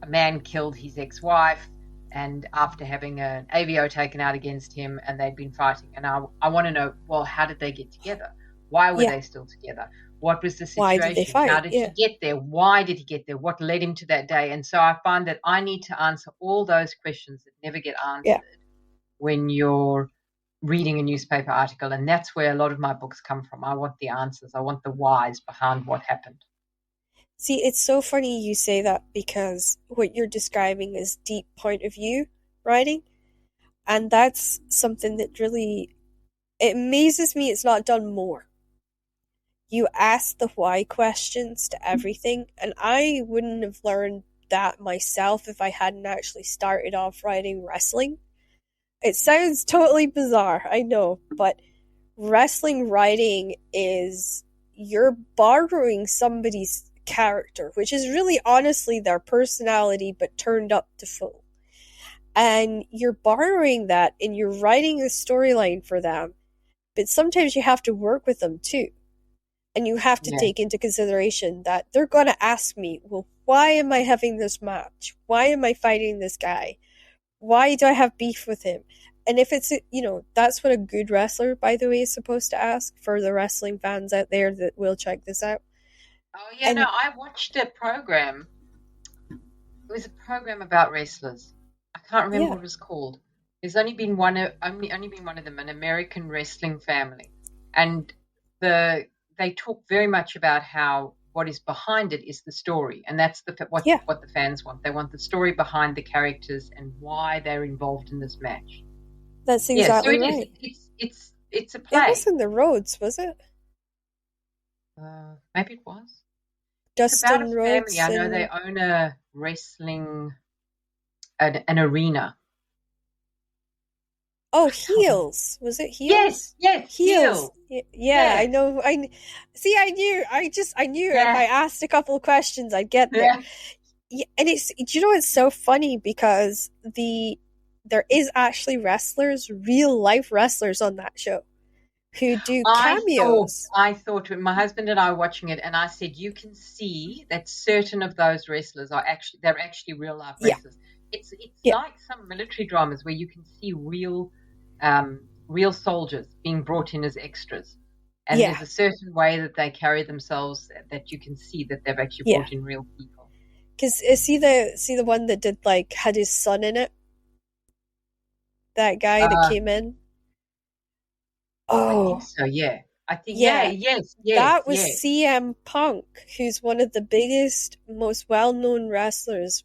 a man killed his ex-wife, and after having an AVO taken out against him, and they'd been fighting. And I want to know, well, how did they get together? Why were Yeah. they still together? What was the Why did they situation? How fight? did Yeah. he get there? Why did he get there? What led him to that day? And so I find that I need to answer all those questions that never get Yeah. answered when you're reading a newspaper article. And that's where a lot of my books come from. I want the answers. I want the whys behind what happened. See, it's so funny you say that because what you're describing is deep point of view writing. And that's something that really, it amazes me it's not done more. You ask the why questions to everything, and I wouldn't have learned that myself if I hadn't actually started off writing wrestling. It sounds totally bizarre, I know, but wrestling writing is you're borrowing somebody's character, which is really honestly their personality but turned up to full. And you're borrowing that and you're writing a storyline for them, but sometimes you have to work with them too. And you have to Yeah. take into consideration that they're going to ask me, well, why am I having this match? Why am I fighting this guy? Why do I have beef with him? And if it's, that's what a good wrestler, by the way, is supposed to ask for the wrestling fans out there that will check this out. Oh, yeah, no, And I watched a program. It was a program about wrestlers. I can't remember yeah, what it was called. There's only been only been one of them, an American wrestling family, and they talk very much about how what is behind it is the story, and that's yeah, what the fans want. They want the story behind the characters and why they're involved in this match. that's Yeah, so exactly it is. right. It's a It play. wasn't the Rhodes, was it? Maybe it was. It's about a Dustin family. Rhodes I know they and own a wrestling an arena. Heels. Was it Yes, Heels? yes, Heels. heel. Yeah, I Yes, know. I knew. I knew if yeah, I asked a couple questions, I'd get there. yeah. Yeah, and it's so funny because there is actually real life wrestlers on that show who do cameos. I thought my husband and I were watching it, and I said, you can see that certain of those wrestlers they're actually real life Yeah, wrestlers. It's yeah, like some military dramas where you can see real soldiers being brought in as extras, and yeah, there's a certain way that they carry themselves that you can see that they've actually yeah. brought in real people. Because see the one that did had his son in it. That guy that Uh, came in. I think Oh, so. Yeah, I think yeah. yes, That was CM Punk, who's one of the biggest, most well-known wrestlers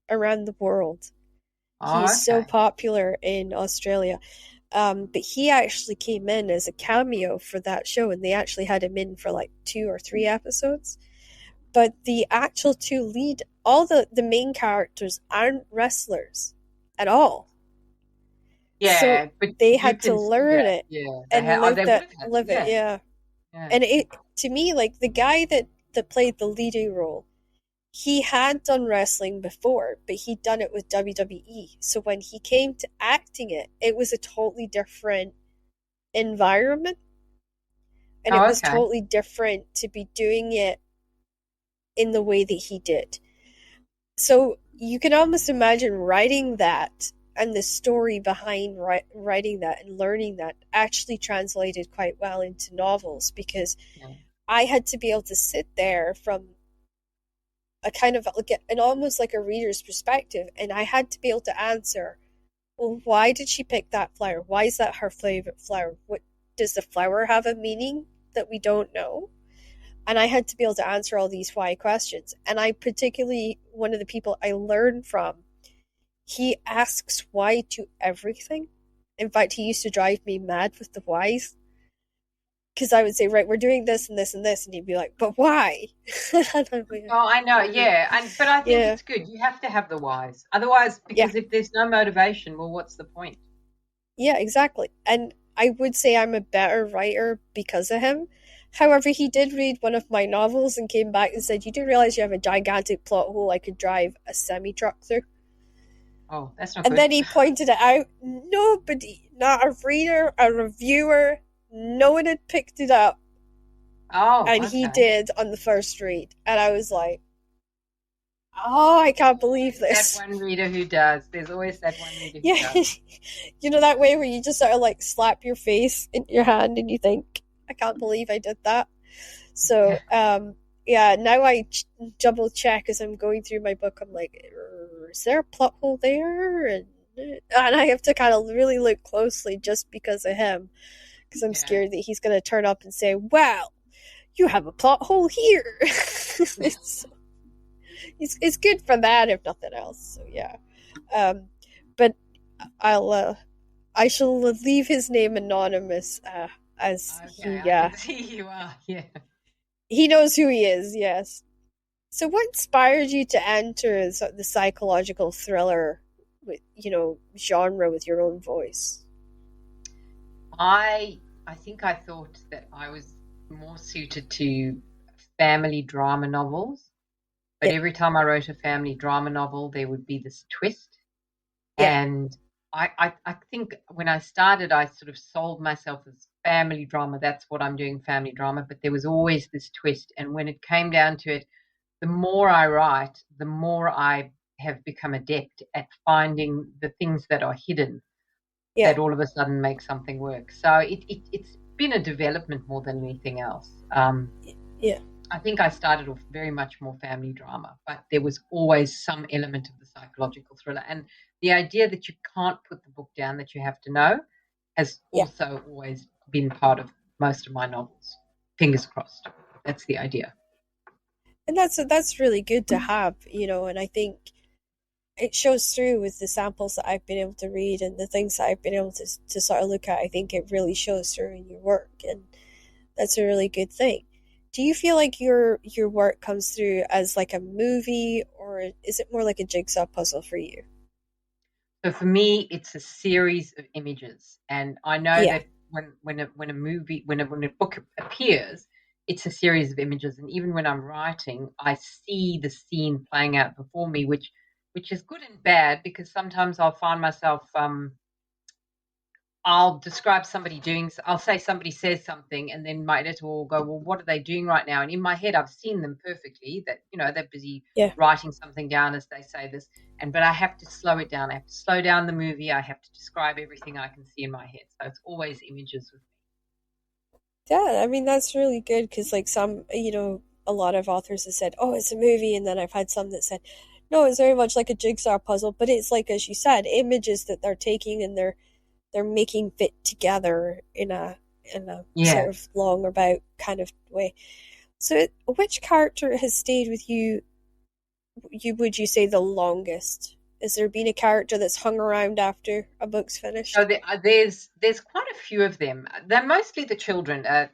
around the world. Oh, He's so okay. popular in Australia. But he actually came in as a cameo for that show, and they actually had him in for like 2 or 3 episodes. But the actual all the main characters aren't wrestlers at all. So Yeah, but they you had to can see learn that. it Yeah, and they would have had. live it, Yeah, yeah. yeah. And it to me, like the guy that played the leading role, he had done wrestling before, but he'd done it with WWE. So when he came to acting it was a totally different environment, and it Oh, was okay. totally different to be doing it in the way that he did. So you can almost imagine writing that and the story behind writing that and learning that actually translated quite well into novels, because Yeah. I had to be able to sit there from a kind of like an almost like a reader's perspective, and I had to be able to answer, well, why did she pick that flower? Why is that her favorite flower? What does the flower have a meaning that we don't know? And I had to be able to answer all these why questions. And I particularly, one of the people I learned from, he asks why to everything. In fact, he used to drive me mad with the whys. Because I would say, right, we're doing this and this and this. And he'd be like, but why? Oh, I know. Yeah, but I think Yeah, it's good. You have to have the whys. Otherwise, yeah, because if there's no motivation, well, what's the point? yeah, exactly. And I would say I'm a better writer because of him. However, he did read one of my novels and came back and said, you do realize you have a gigantic plot hole I could drive a semi truck through? Oh, that's not And good. then he pointed it out. Nobody, not a reader, a reviewer, no one had picked it up. Oh, And he okay. did on the first read. And I was like, oh, I can't believe That this. one reader who does. There's always that one reader who Yeah. does. You know that way where you just sort of like slap your face in your hand and you think, I can't believe I did that. So, yeah, now I double check as I'm going through my book. I'm like, is there a plot hole there? And I have to kind of really look closely just because of him, because I'm Yeah. scared that he's going to turn up and say, "Well, you have a plot hole here." it's, it's good for that, if nothing else. So yeah, but I'll I shall leave his name anonymous, as Okay, I he can see you are. Yeah. he knows who he is. Yes. So, what inspired you to enter the psychological thriller, with genre with your own voice? I think I thought that I was more suited to family drama novels, but Yeah, every time I wrote a family drama novel, there would be this twist. yeah, And I think when I started, I sort of sold myself as family drama. That's what I'm doing, family drama. But there was always this twist. And when it came down to it, the more I write, the more I have become adept at finding the things that are hidden yeah, that all of a sudden make something work. So it's been a development more than anything else. yeah. I think I started off very much more family drama, but there was always some element of the psychological thriller. And the idea that you can't put the book down, that you have to know, has Yeah. also always been part of most of my novels. Fingers crossed. That's the idea. And that's really good to have, and I think it shows through with the samples that I've been able to read and the things that I've been able to sort of look at. I think it really shows through in your work, and that's a really good thing. Do you feel like your work comes through as like a movie, or is it more like a jigsaw puzzle for you? So for me, it's a series of images, and I know Yeah, that when a book appears, it's a series of images, and even when I'm writing, I see the scene playing out before me, which is good and bad because sometimes I'll find myself I'll describe somebody doing, I'll say somebody says something, and then my editor will go, well, what are they doing right now? And in my head, I've seen them perfectly that, they're busy yeah. writing something down as they say this. But I have to slow it down. I have to slow down the movie. I have to describe everything I can see in my head. So it's always images with Yeah, I mean that's really good because like a lot of authors have said, "Oh, it's a movie," and then I've had some that said, "No, it's very much like a jigsaw puzzle," but it's like as you said, images that they're taking and they're making fit together in a me. sort Yeah. of long about kind of way. So, which character has stayed with you? You would you say the longest? Has there been a character that's hung around after a book's So finished? there's quite a few of them. They're mostly the children. Yeah,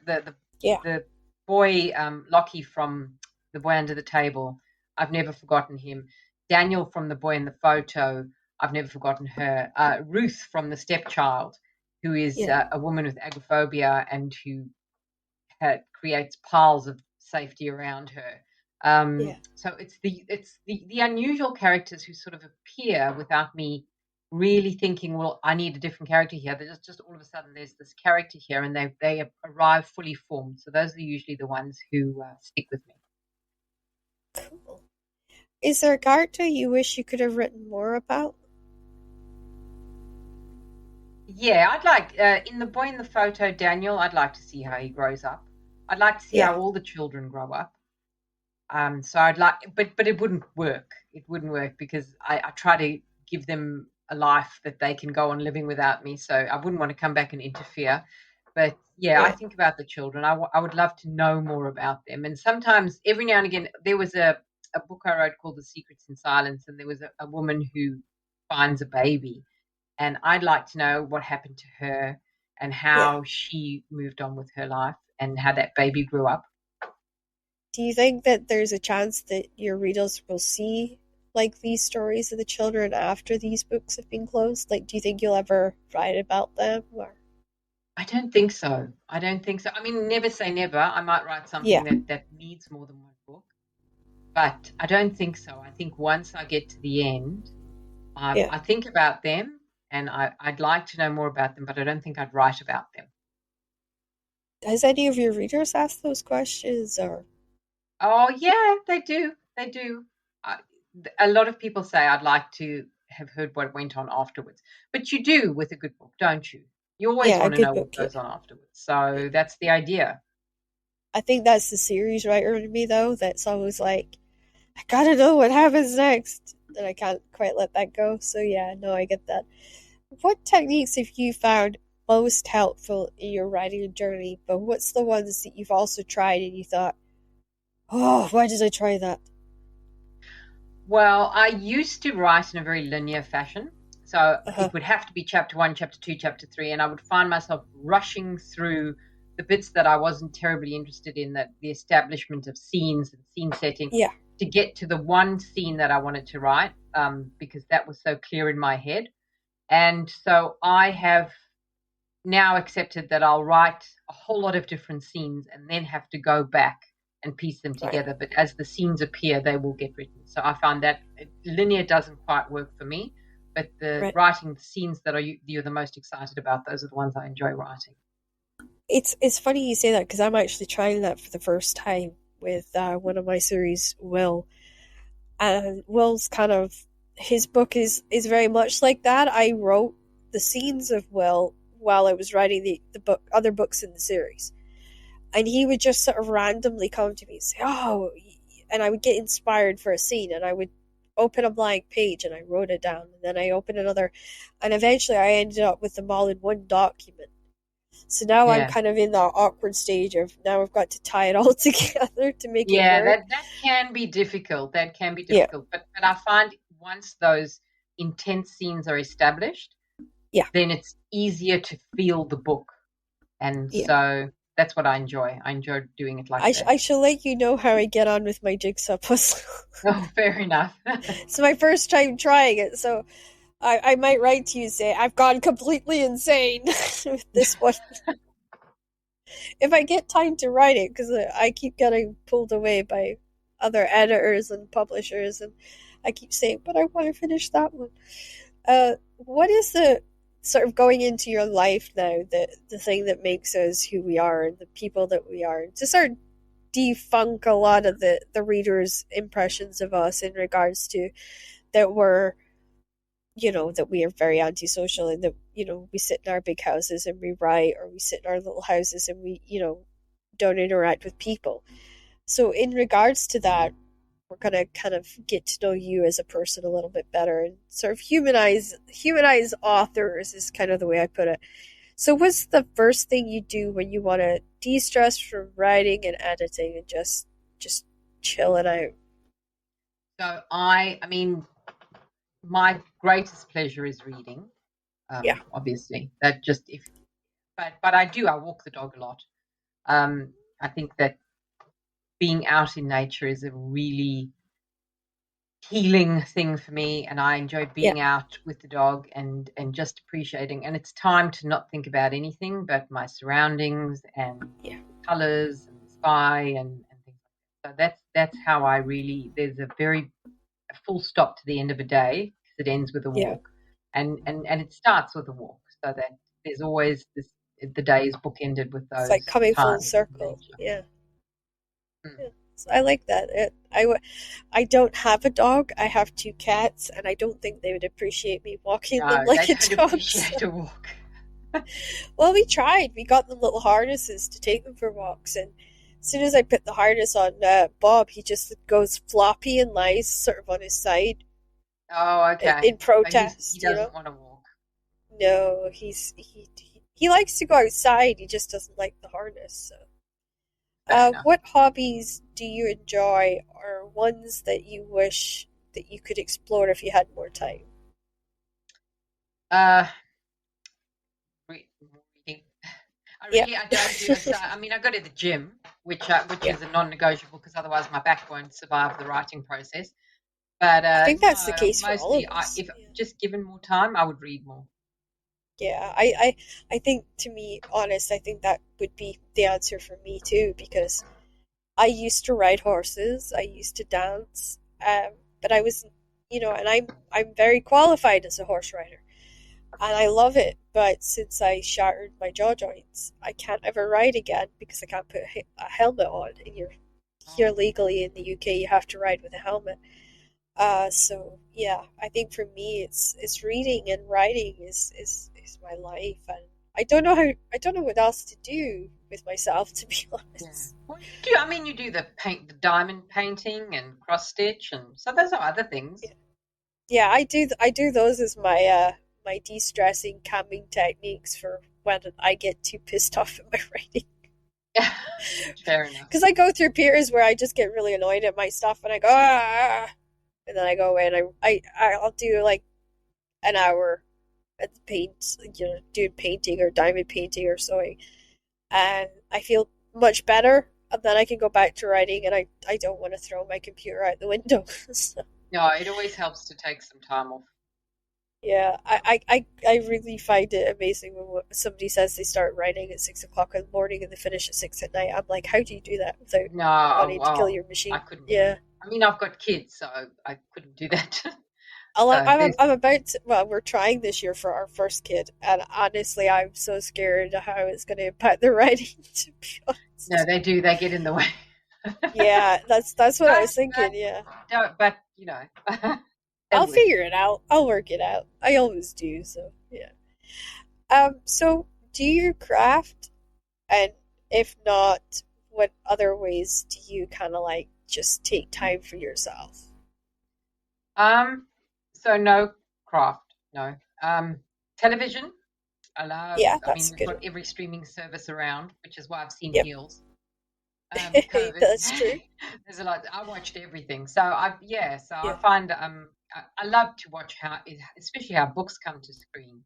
The boy Lockie from The Boy Under the Table. I've never forgotten him. Daniel from The Boy in the Photo. I've never forgotten her. Ruth from The Stepchild, who is yeah, a woman with agoraphobia and who creates piles of safety around her. yeah. So it's the unusual characters who sort of appear without me really thinking, well, I need a different character here. There's just all of a sudden there's this character here, and they arrive fully formed. So those are usually the ones who stick with me. Cool. Is there a character you wish you could have written more about? Yeah, I'd like in The Boy in the Photo, Daniel. I'd like to see how he grows up. I'd like to see Yeah, how all the children grow up. So I'd like, but it wouldn't work. It wouldn't work because I try to give them a life that they can go on living without me. So I wouldn't want to come back and interfere. But yeah, I yeah, think about the children. I would love to know more about them. And sometimes, every now and again, there was a book I wrote called The Secrets in Silence, and there was a woman who finds a baby, and I'd like to know what happened to her and yeah. how she moved on with her life and how that baby grew up. Do you think that there's a chance that your readers will see like these stories of the children after these books have been closed? Like, do you think you'll ever write about them? Or I don't think so. I don't think so. I mean, never say never. I might write something yeah, that needs more than one book, but I don't think so. I think once I get to the end, yeah. I think about them, and I'd like to know more about them, but I don't think I'd write about them. Has any of your readers asked those questions? Or Oh, yeah, they do. They do. I, a lot of people say I'd like to have heard what went on afterwards, but you do with a good book, don't you? You always Yeah, a want to good know what book, yeah. goes on afterwards. So that's the idea. I think that's the series writer in me, though, that's always like, I gotta know what happens next. And I can't quite let that go. So, yeah, no, I get that. What techniques have you found most helpful in your writing journey? But what's the ones that you've also tried and you thought, oh, why did I try that? Well, I used to write in a very linear fashion. So Uh huh. it would have to be chapter one, chapter two, chapter three, and I would find myself rushing through the bits that I wasn't terribly interested in, that the establishment of scenes and scene setting, Yeah, to get to the one scene that I wanted to write, because that was so clear in my head. And so I have now accepted that I'll write a whole lot of different scenes and then have to go back and piece them right, together. But as the scenes appear, they will get written. So I found that linear doesn't quite work for me. But the right. writing the scenes that you're the most excited about, those are the ones I enjoy writing. It's funny you say that because I'm actually trying that for the first time with one of my series, Will. And Will's kind of his book is very much like that. I wrote the scenes of Will while I was writing the book other books in the series. And he would just sort of randomly come to me and say, "Oh," and I would get inspired for a scene, and I would open a blank page and I wrote it down, and then I opened another, and eventually I ended up with them all in one document. So now I'm Yeah. kind of in that awkward stage of now I've got to tie it all together to make it Yeah, work. that can be difficult. That can be Yeah, difficult. But I find once those intense scenes are established, yeah, then it's easier to feel the book. And yeah. so that's what I enjoy. I enjoy doing it like that. I shall let you know how I get on with my jigsaw puzzle. Oh, fair enough. It's my first time trying it, so I might write to you and say I've gone completely insane with this one. If I get time to write it, because I keep getting pulled away by other editors and publishers, and I keep saying, but I want to finish that one. What is the sort of going into your life now, the thing that makes us who we are and the people that we are, to sort of defunk a lot of the reader's impressions of us in regards to that we're that we are very antisocial and that we sit in our big houses and we write, or we sit in our little houses and we don't interact with people. So in regards to that, we're gonna kind of get to know you as a person a little bit better and sort of humanize authors is kind of the way I put it. So what's the first thing you do when you want to de-stress from writing and editing and just chill it out? So I mean, my greatest pleasure is reading. Yeah, Obviously, that just if, but I walk the dog a lot. I think that being out in nature is a really healing thing for me, and I enjoy yeah, being out with the dog and just appreciating. And it's time to not think about anything but my surroundings and yeah, the colors and the sky and things like that. So that's how I really. There's a full stop to the end of a day because it ends with a yeah. walk, and it starts with a walk. So that there's always this. The day is bookended with It's like those coming full times in circle. nature. Yeah. Mm. Yeah. So I like that. I don't have a dog. I have two cats, and I don't think they would appreciate me walking them No, they like a don't dog. So. appreciate a walk. Well, we tried. We got them little harnesses to take them for walks, and as soon as I put the harness on Bob, he just goes floppy and lies sort of on his side Oh, okay. in So he protest. doesn't want to walk. No, he likes to go outside. He just doesn't like the harness. So. Fair enough. What hobbies do you enjoy, or ones that you wish that you could explore if you had more time? Uh, reading. Yeah, I don't do. So, I mean, I go to the gym, which yeah. is a non-negotiable because otherwise my back won't survive the writing process. But I think that's the no, case for all mostly of us. if Yeah, just given more time, I would read more. yeah. I think, to me, honest, I think that would be the answer for me too, because I used to ride horses. I used to dance, but I was, and I'm very qualified as a horse rider. And I love it. But since I shattered my jaw joints, I can't ever ride again because I can't put a helmet on. And you're here Oh, legally in the UK, you have to ride with a helmet. So yeah, I think for me, it's reading and writing is my life, and I don't know what else to do with myself, to be Yeah. honest. Well, you do the diamond painting and cross stitch, and so those are other things. Yeah, I do those as my my de-stressing calming techniques for when I get too pissed off at my writing. Fair enough. Because I go through periods where I just get really annoyed at my stuff and I go ah, and then I go away and I'll do like an hour at the paint, doing painting or diamond painting or sewing, and I feel much better. And then I can go back to writing, and I don't want to throw my computer out the window. So, No, it always helps to take some time off. yeah, I really find it amazing when somebody says they start writing at 6 o'clock in the morning and they finish at 6 at night. I'm like, how do you do that without No, oh, wanting to kill well, your I machine? couldn't do Yeah. that. I mean, I've got kids, so I couldn't do that. So there's I'm about to, well, we're trying this year for our first kid, and honestly, I'm so scared of how it's going to impact the writing, to be no, honest. they do. They get in the way. Yeah, that's what I But was thinking, yeah. but I'll it'll live. figure it out. I'll work it out. I always do, so yeah. So do you craft? And if not, what other ways do you kind of like just take time for yourself? Um, so no craft, no. Television. I love. Yeah, I mean, that's a we've good got one. every streaming service around, which is why I've seen Yep, Heels. COVID. that's true. There's a lot. I watched everything. So I Yeah, find I love to watch especially how books come to screen,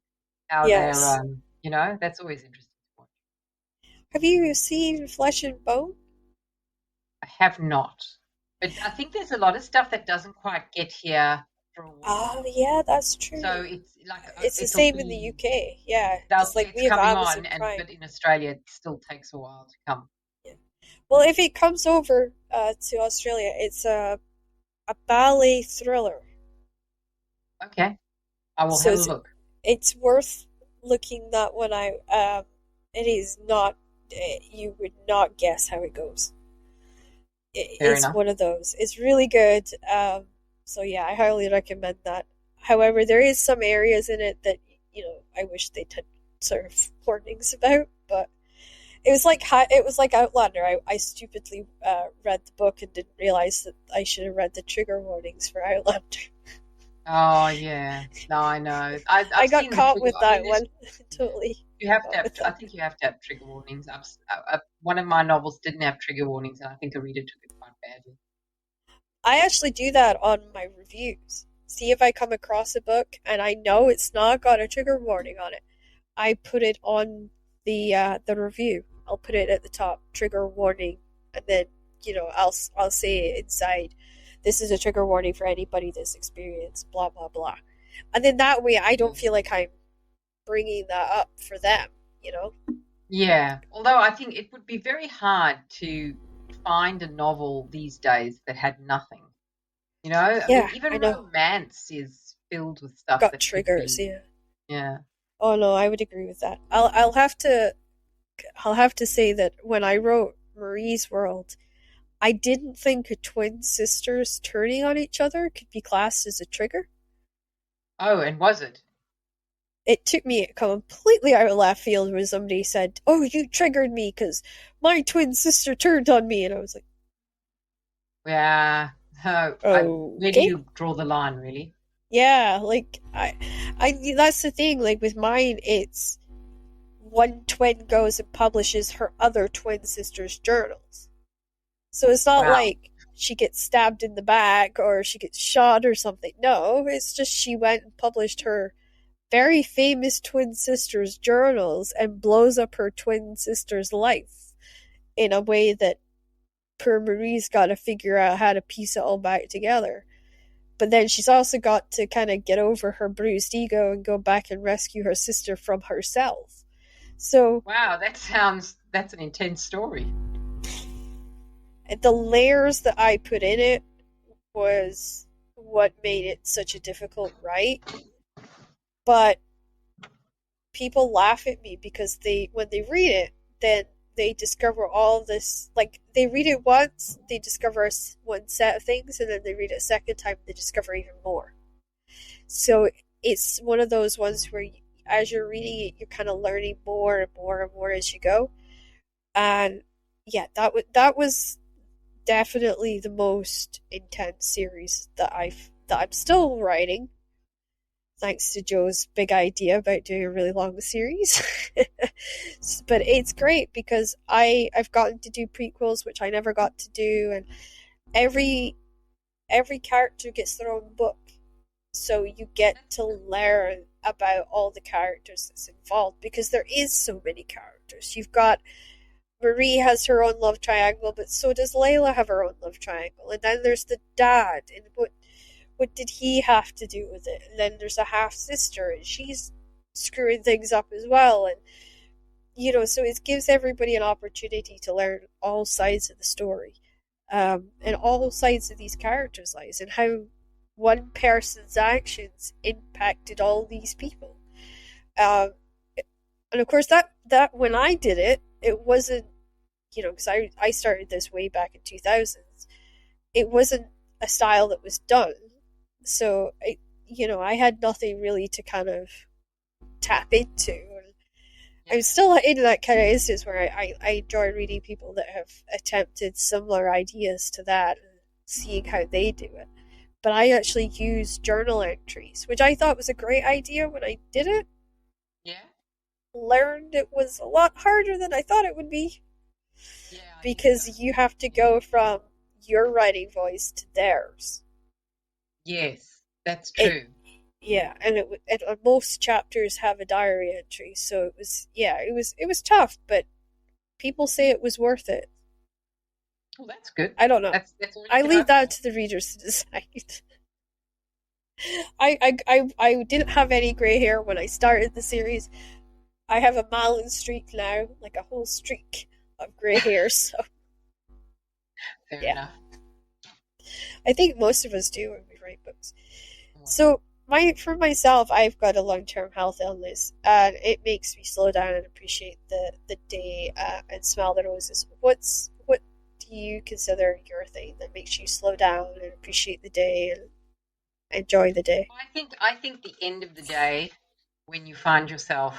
how they're yes. that's always interesting to watch. Have you seen Flesh and Bone? I have not, but I think there's a lot of stuff that doesn't quite get here for a Oh, while. yeah, that's true. So it's like It's the it'll same in the be UK. Yeah, because like it's we have coming Amazon on, and Prime. but in Australia it still takes a while to come. Yeah. Well, if it comes over to Australia, it's a ballet thriller. Okay, I will So have a look. it's worth looking that one out. It is not. You would not guess how it goes. Fair It's enough. one of those. It's really good. So yeah, I highly recommend that. However, there is some areas in it that I wish they'd had sort of warnings about, but it was like Outlander. I stupidly read the book and didn't realize that I should have read the trigger warnings for Outlander. Oh yeah, no, I know. I I've got seen the caught trigger. with I mean, that there's one. Totally you have to caught have. with I that. think you have to have trigger warnings. One of my novels didn't have trigger warnings, and I think a reader took it quite badly. I actually do that on my reviews. See if I come across a book and I know it's not got a trigger warning on it. I put it on the review. I'll put it at the top, trigger warning, and then I'll say inside, this is a trigger warning for anybody that's experienced blah blah blah, and then that way I don't feel like I'm bringing that up for them. You know? Yeah, although I think it would be very hard to find a novel these days that had nothing. I mean, Yeah, even I know. romance is filled with stuff Got that could triggers. be. Yeah. Yeah. Oh no, I would agree with that. I'll have to say that when I wrote Marie's World, I didn't think twin sisters turning on each other could be classed as a trigger. Oh, and was it? It took me completely out of left field when somebody said, "Oh, you triggered me because my twin sister turned on me," and I was like, Yeah. Where do "Okay, you draw the line, really? yeah." Like I that's the thing. Like with mine, it's one twin goes and publishes her other twin sister's journals. So it's not Wow. like she gets stabbed in the back or she gets shot or something. No, it's just she went and published her very famous twin sister's journals and blows up her twin sister's life in a way that poor Marie's got to figure out how to piece it all back together. But then she's also got to kind of get over her bruised ego and go back and rescue her sister from herself. So Wow, that's an intense story. the layers that I put in it was what made it such a difficult write. But people laugh at me because when they read it, then they discover all this. Like they read it once, they discover one set of things, and then they read it a second time, they discover even more. So it's one of those ones where as you're reading it, you're kind of learning more and more and more as you go. And yeah, that was definitely the most intense series that I'm still writing, thanks to Joe's big idea about doing a really long series. But it's great because I've gotten to do prequels, which I never got to do, and every every character gets their own book, so you get to learn about all the characters that's involved because there is so many characters. You've got Marie has her own love triangle, but so does Layla have her own love triangle. And then there's the dad, and what did he have to do with it? And then there's a half sister, and she's screwing things up as well. And so it gives everybody an opportunity to learn all sides of the story, and all sides of these characters' lives, and how one person's actions impacted all these people. Um, and of course, that when I did it, it wasn't, because I started this way back in 2000s. It wasn't a style that was done, so I had nothing really to kind of tap into. And I'm still in that kind of instance where I enjoy reading people that have attempted similar ideas to that and seeing how they do it. But I actually use journal entries, which I thought was a great idea when I did it. Yeah. Learned it was a lot harder than I thought it would be, Yeah, because you have to go from your writing voice to theirs. yes, that's It true. Yeah, and most chapters have a diary entry, so it was tough, but people say it was worth it. Well, that's good. I don't know. That's all you I can leave hope that for. to the readers to decide. I didn't have any grey hair when I started the series. I have a Malin streak now, like a whole streak of grey hair. So Fair yeah, enough. I think most of us do when we write books. Wow. So for myself, I've got a long-term health illness, and it makes me slow down and appreciate the day, and smell the roses. What do you consider your thing that makes you slow down and appreciate the day and enjoy the day? I think the end of the day, when you find yourself,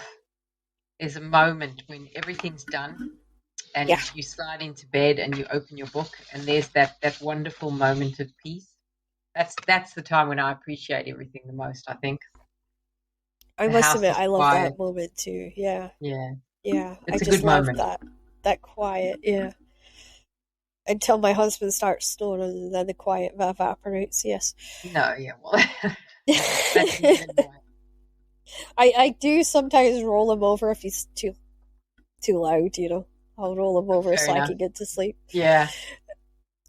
is a moment when everything's done Yeah, and you slide into bed and you open your book and there's that wonderful moment of peace. That's the time when I appreciate everything the most, I think. I The must house admit is I love quiet. that moment too. Yeah, Yeah. yeah, I It's a just good love moment. that quiet. Yeah, until my husband starts snoring, and then the quiet evaporates. Yes. No, yeah, well, that's me anyway. I do sometimes roll him over if he's too loud. I'll roll him Oh, over fair so I enough. can get to sleep. Yeah.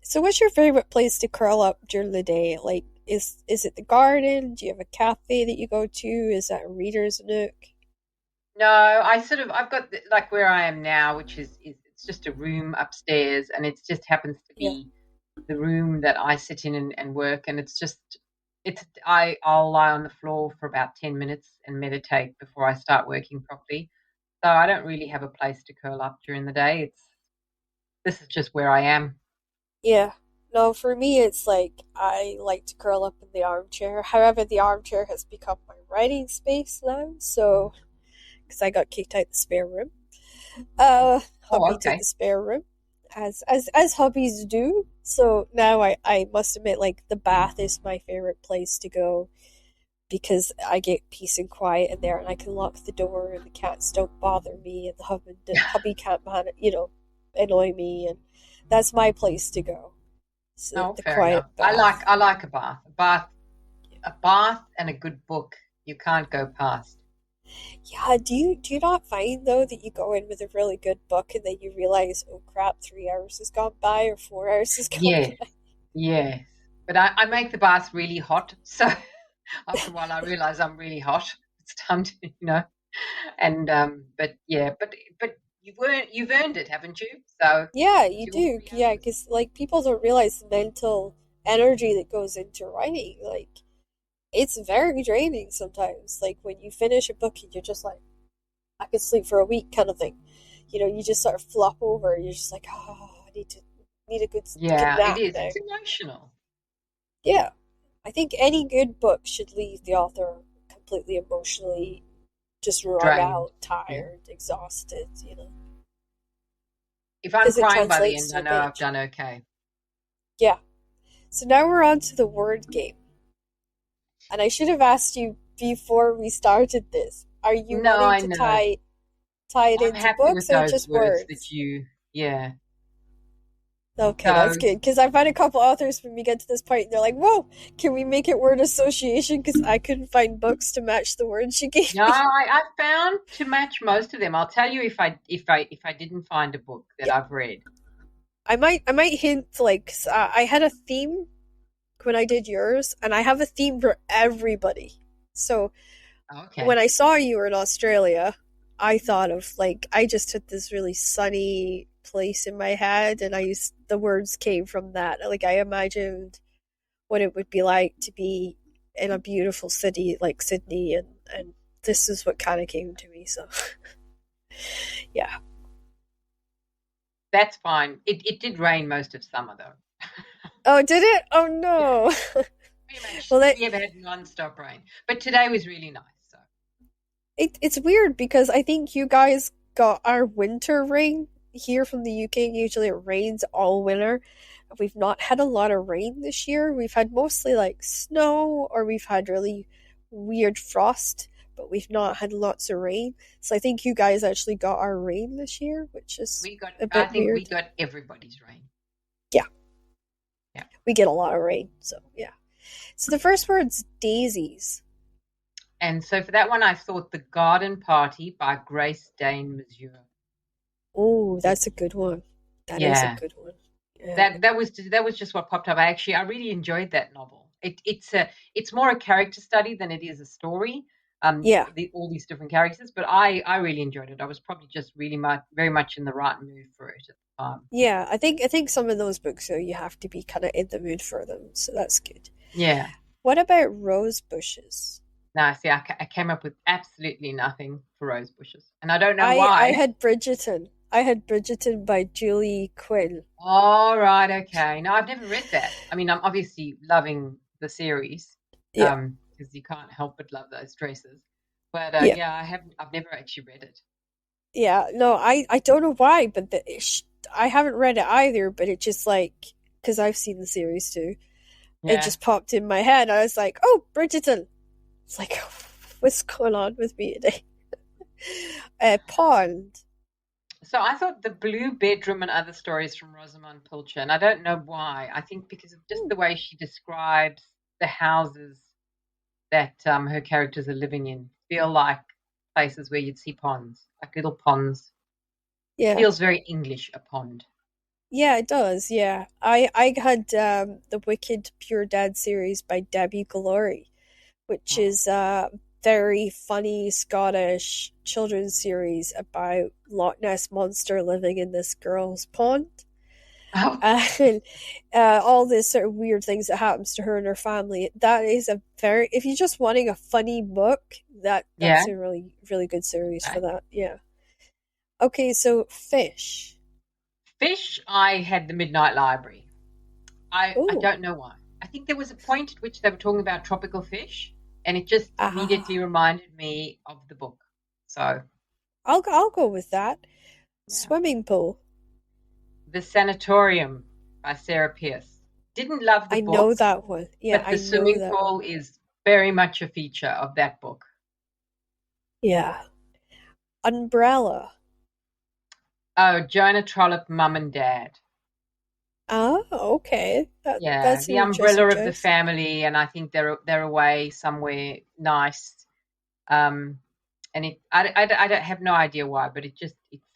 So, what's your favorite place to curl up during the day? Like, is it the garden? Do you have a cafe that you go to? Is that a reader's nook? No, I've got like where I am now, which is it's just a room upstairs, and it just happens to Yeah, be the room that I sit in and work, and I'll lie on the floor for about 10 minutes and meditate before I start working properly. So I don't really have a place to curl up during the day. This is just where I am. yeah. No, for me, it's like I like to curl up in the armchair. However, the armchair has become my writing space now. So, because I got kicked out the spare room, Oh, hubby took okay. the spare room, as hubbies do. So now I must admit, like, the bath is my favorite place to go because I get peace and quiet in there, and I can lock the door, and the cats don't bother me, and the hubby can't annoy me, and that's my place to go. So Oh, the fair quiet enough. I like bath. I like a bath. A bath and a good book. You can't go past. Yeah, do you not find though that you go in with a really good book and then you realize, oh crap, 3 hours has gone by or 4 hours has gone Yes, by? yes. But I make the bath really hot, so after a while I realize I'm really hot. It's time to. And but yeah, but you've earned it, haven't you? So Yeah, you 2 or do. 3 Yeah, hours. because like people don't realize the mental energy that goes into writing. Like it's very draining sometimes. Like when you finish a book and you're just like, I could sleep for a week kind of thing. You just sort of flop over. You're just like, oh, I need a good Yeah, it nap is. now. It's emotional. Yeah, I think any good book should leave the author completely emotionally. just run Drained. out, Yeah. tired, exhausted, If I'm because it crying by the translates end, to I a know I've page. done okay. Yeah. So now we're on to the word game. And I should have asked you before we started this. Are you No, wanting I to know. tie it I'm into happy with books or those just words that words? yeah. Okay, that's So, good. Because I've had a couple authors when we get to this point, and they're like, "Whoa, can we make it word association?" Because I couldn't find books to match the words you gave yeah, me. I found to match most of them. I'll tell you if I didn't find a book that Yeah, I've read. I might hint like I had a theme when I did yours, and I have a theme for everybody. So when Okay. I saw you were in Australia, I thought of like I just took this really sunny place in my head, and the words came from that. Like I imagined what it would be like to be in a beautiful city like Sydney, and this is what kind of came to me. So yeah. That's fine. It did rain most of summer though. Oh, did it? Oh Yeah. no. Pretty much Well, that we have had non-stop rain. But today was really nice. So it's weird because I think you guys got our winter rain here from the UK. Usually it rains all winter. We've not had a lot of rain this year. We've had mostly like snow or we've had really weird frost, but we've not had lots of rain. So I think you guys actually got our rain this year, which is a I bit think we weird. got everybody's rain. Yeah, Yeah. we get a lot of rain. So yeah. So the first word's daisies. And so for that one I thought The Garden Party by Grace Dane Monsieur. Oh, that's a good one. That is a Yeah. good one. Yeah. That was just what popped up. I really enjoyed that novel. It's more a character study than it is a story. Yeah. All these different characters, but I really enjoyed it. I was probably just really very much in the right mood for it at the time. Yeah, I think some of those books though you have to be kind of in the mood for them, so that's good. Yeah. What about rose bushes? No, see, I came up with absolutely nothing for rose bushes, and I don't know I why. had Bridgerton. I had Bridgerton by Julie Quinn. All right, okay. No, I've never read that. I mean, I'm obviously loving the series, Yeah, because you can't help but love those dresses. But yeah, yeah, I've never actually read it. yeah. No, I don't know why, but I haven't read it either. But it just like because I've seen the series too, it Yeah. just popped in my head. I was like, oh, Bridgerton. It's like, what's going on with me today? Pond. So I thought The Blue Bedroom and Other Stories from Rosamund Pilcher, and I don't know why. I think because of just Hmm, the way she describes the houses that her characters are living in feel like places where you'd see ponds, like little ponds. yeah. Feels very English, a pond. Yeah, it does. Yeah, I had the Wicked Pure Dad series by Debbie Glory, which Oh. is a very funny Scottish children's series about Loch Ness monster living in this girl's pond, Oh, and all this sort of weird things that happens to her and her family. That is a very if you're just wanting a funny book, that's yeah. a really good series for Okay. that. Yeah. Okay, so fish. Fish, I had The Midnight Library. I Oh, don't know why. I think there was a point at which they were talking about tropical fish, and it just immediately ah. reminded me of the book. So, I'll go with that. yeah. Swimming pool. The Sanatorium by Sarah Pierce. Didn't love the I know book, that one. Yeah, but the I know swimming that one. pool is very much a feature of that book. Yeah. Umbrella. Oh, Jonah Trollope, Mum and Dad. Ah, okay. Yeah, That's an the interesting umbrella of the choice. family, and I think they're away somewhere nice. Um, and I don't have no idea why, but it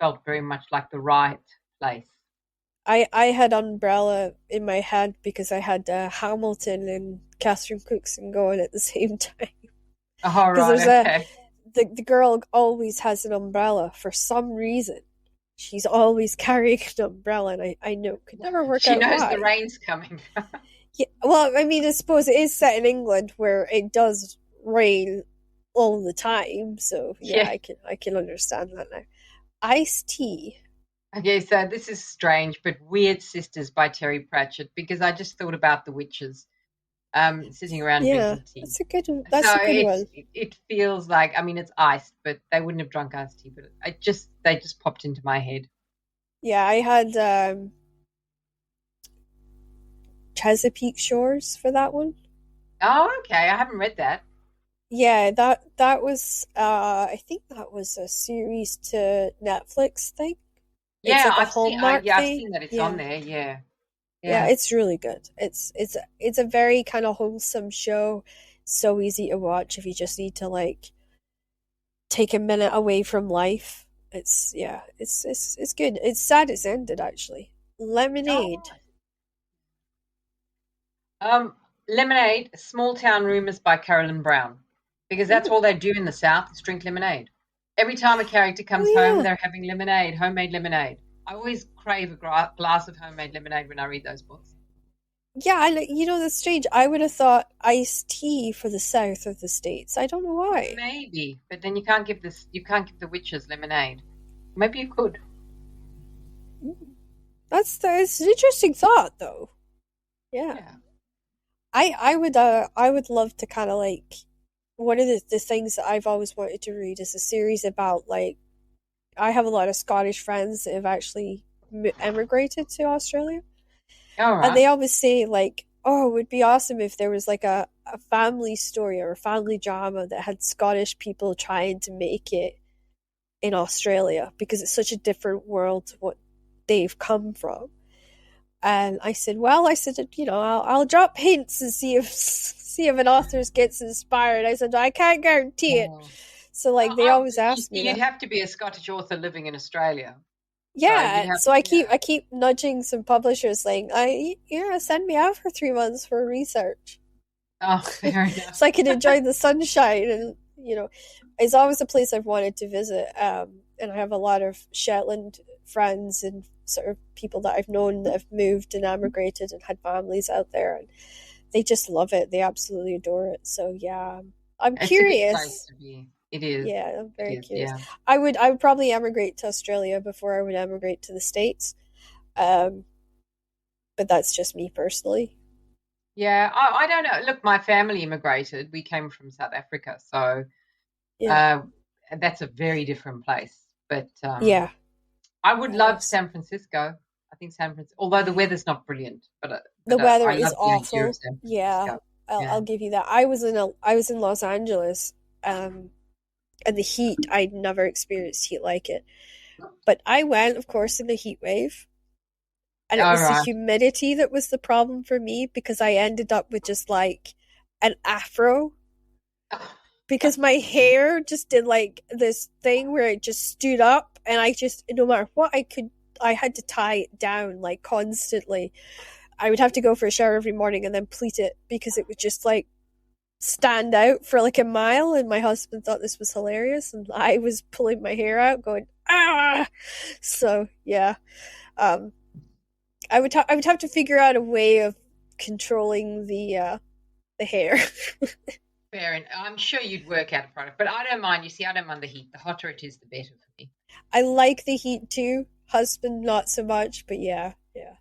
felt very much like the right place. I had Umbrella in my head because I had Hamilton and Catherine Cookson going at the same time. Oh, Because there's right, okay. the girl always has an umbrella for some reason. She's always carrying an umbrella, and I know could never work She out knows the why. rain's coming. Yeah, well, I mean, I suppose it is set in England where it does rain all the time, so yeah, Yeah. I can understand that now. Iced tea. Okay, so this is strange, but Weird Sisters by Terry Pratchett, because I just thought about the witches. sitting around Yeah, drinking tea. that's a good. So That's a good one. it feels like, I mean, it's iced, but they wouldn't have drunk iced tea. But they just popped into my head. Yeah, I had Chesapeake Shores for that one. Oh, okay. I haven't read that. Yeah, that was I think that was a series to Netflix thing. It's Yeah, like a Hallmark I've thing. seen that it's on Yeah. there. Yeah, Yeah, yeah. it's really good. It's a very kind of wholesome show. So easy to watch if you just need to like take a minute away from life. It's yeah, it's good. It's sad it's ended actually. Oh, Lemonade. Lemonade, Small Town Rumors by Carolyn Brown, because that's Ooh. all they do in the South is drink lemonade. Every time a character Oh comes home, yeah. they're having lemonade, homemade lemonade. I always crave a glass of homemade lemonade when I read those books. Yeah, you know that's strange. I would have thought iced tea for the south of the states. I don't know why. Maybe, but then you can't give the witches lemonade. Maybe you could. That's an interesting thought though. Yeah. Yeah. I would love to kind of like one of the things that I've always wanted to read is a series about like I have a lot of Scottish friends that have actually emigrated to Australia, All and right. they always say like, "Oh, it would be awesome if there was like a family story or a family drama that had Scottish people trying to make it in Australia because it's such a different world to what they've come from." And I said, "Well, I said, you know, I'll drop hints and see if see if an author gets inspired." I said, "I can't guarantee it." Oh. So like they always You ask me see, you'd that. have to be a Scottish author living in Australia. So you'd Yeah, have, so yeah. I keep nudging some publishers like, I yeah, send me out for 3 months for research. Oh, fair enough. So I can enjoy the sunshine and you know, it's always a place I've wanted to visit. And I have a lot of Shetland friends and sort of people that I've known that have moved and emigrated and had families out there and they just love it. They absolutely adore it. So yeah, I'm It's a good place curious. to be. It is. Yeah, I'm It very is. curious. Yeah. I would probably emigrate to Australia before I would emigrate to the States. Um, but that's just me personally. Yeah. I don't know. Look, my family immigrated. We came from South Africa, so Yeah. uh, that's a very different place. But Yeah, I would it love is. San Francisco. I think San Francisco, although the weather's not brilliant, The weather I is love the idea of awful. San Yeah, Francisco. Yeah. I'll give you that. I was in Los Angeles, um, and the heat. I'd never experienced heat like it. But I went, of course, in the heat wave, and it All was the right. humidity that was the problem for me because I ended up with just like an afro because my hair just did like this thing where it just stood up, and I just no matter what I could, I had to tie it down like constantly. I would have to go for a shower every morning and then pleat it because it would just like stand out for like a mile. And my husband thought this was hilarious, and I was pulling my hair out, going ah. So yeah, um, I would have to figure out a way of controlling the hair. Fair, and I'm sure you'd work out a product, but I don't mind. You see, I don't mind the heat. The hotter it is, the better for me. I like the heat too. Husband not so much, but yeah, yeah.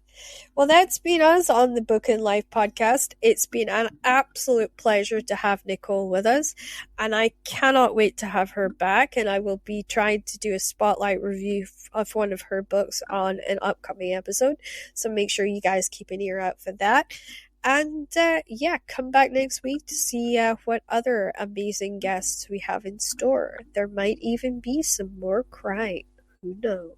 Well, that's been us on the Book and Life podcast. It's been an absolute pleasure to have Nicole with us, and I cannot wait to have her back. And I will be trying to do a spotlight review of one of her books on an upcoming episode. So make sure you guys keep an ear out for that. And yeah, come back next week to see what other amazing guests we have in store. There might even be some more crime. Who knows?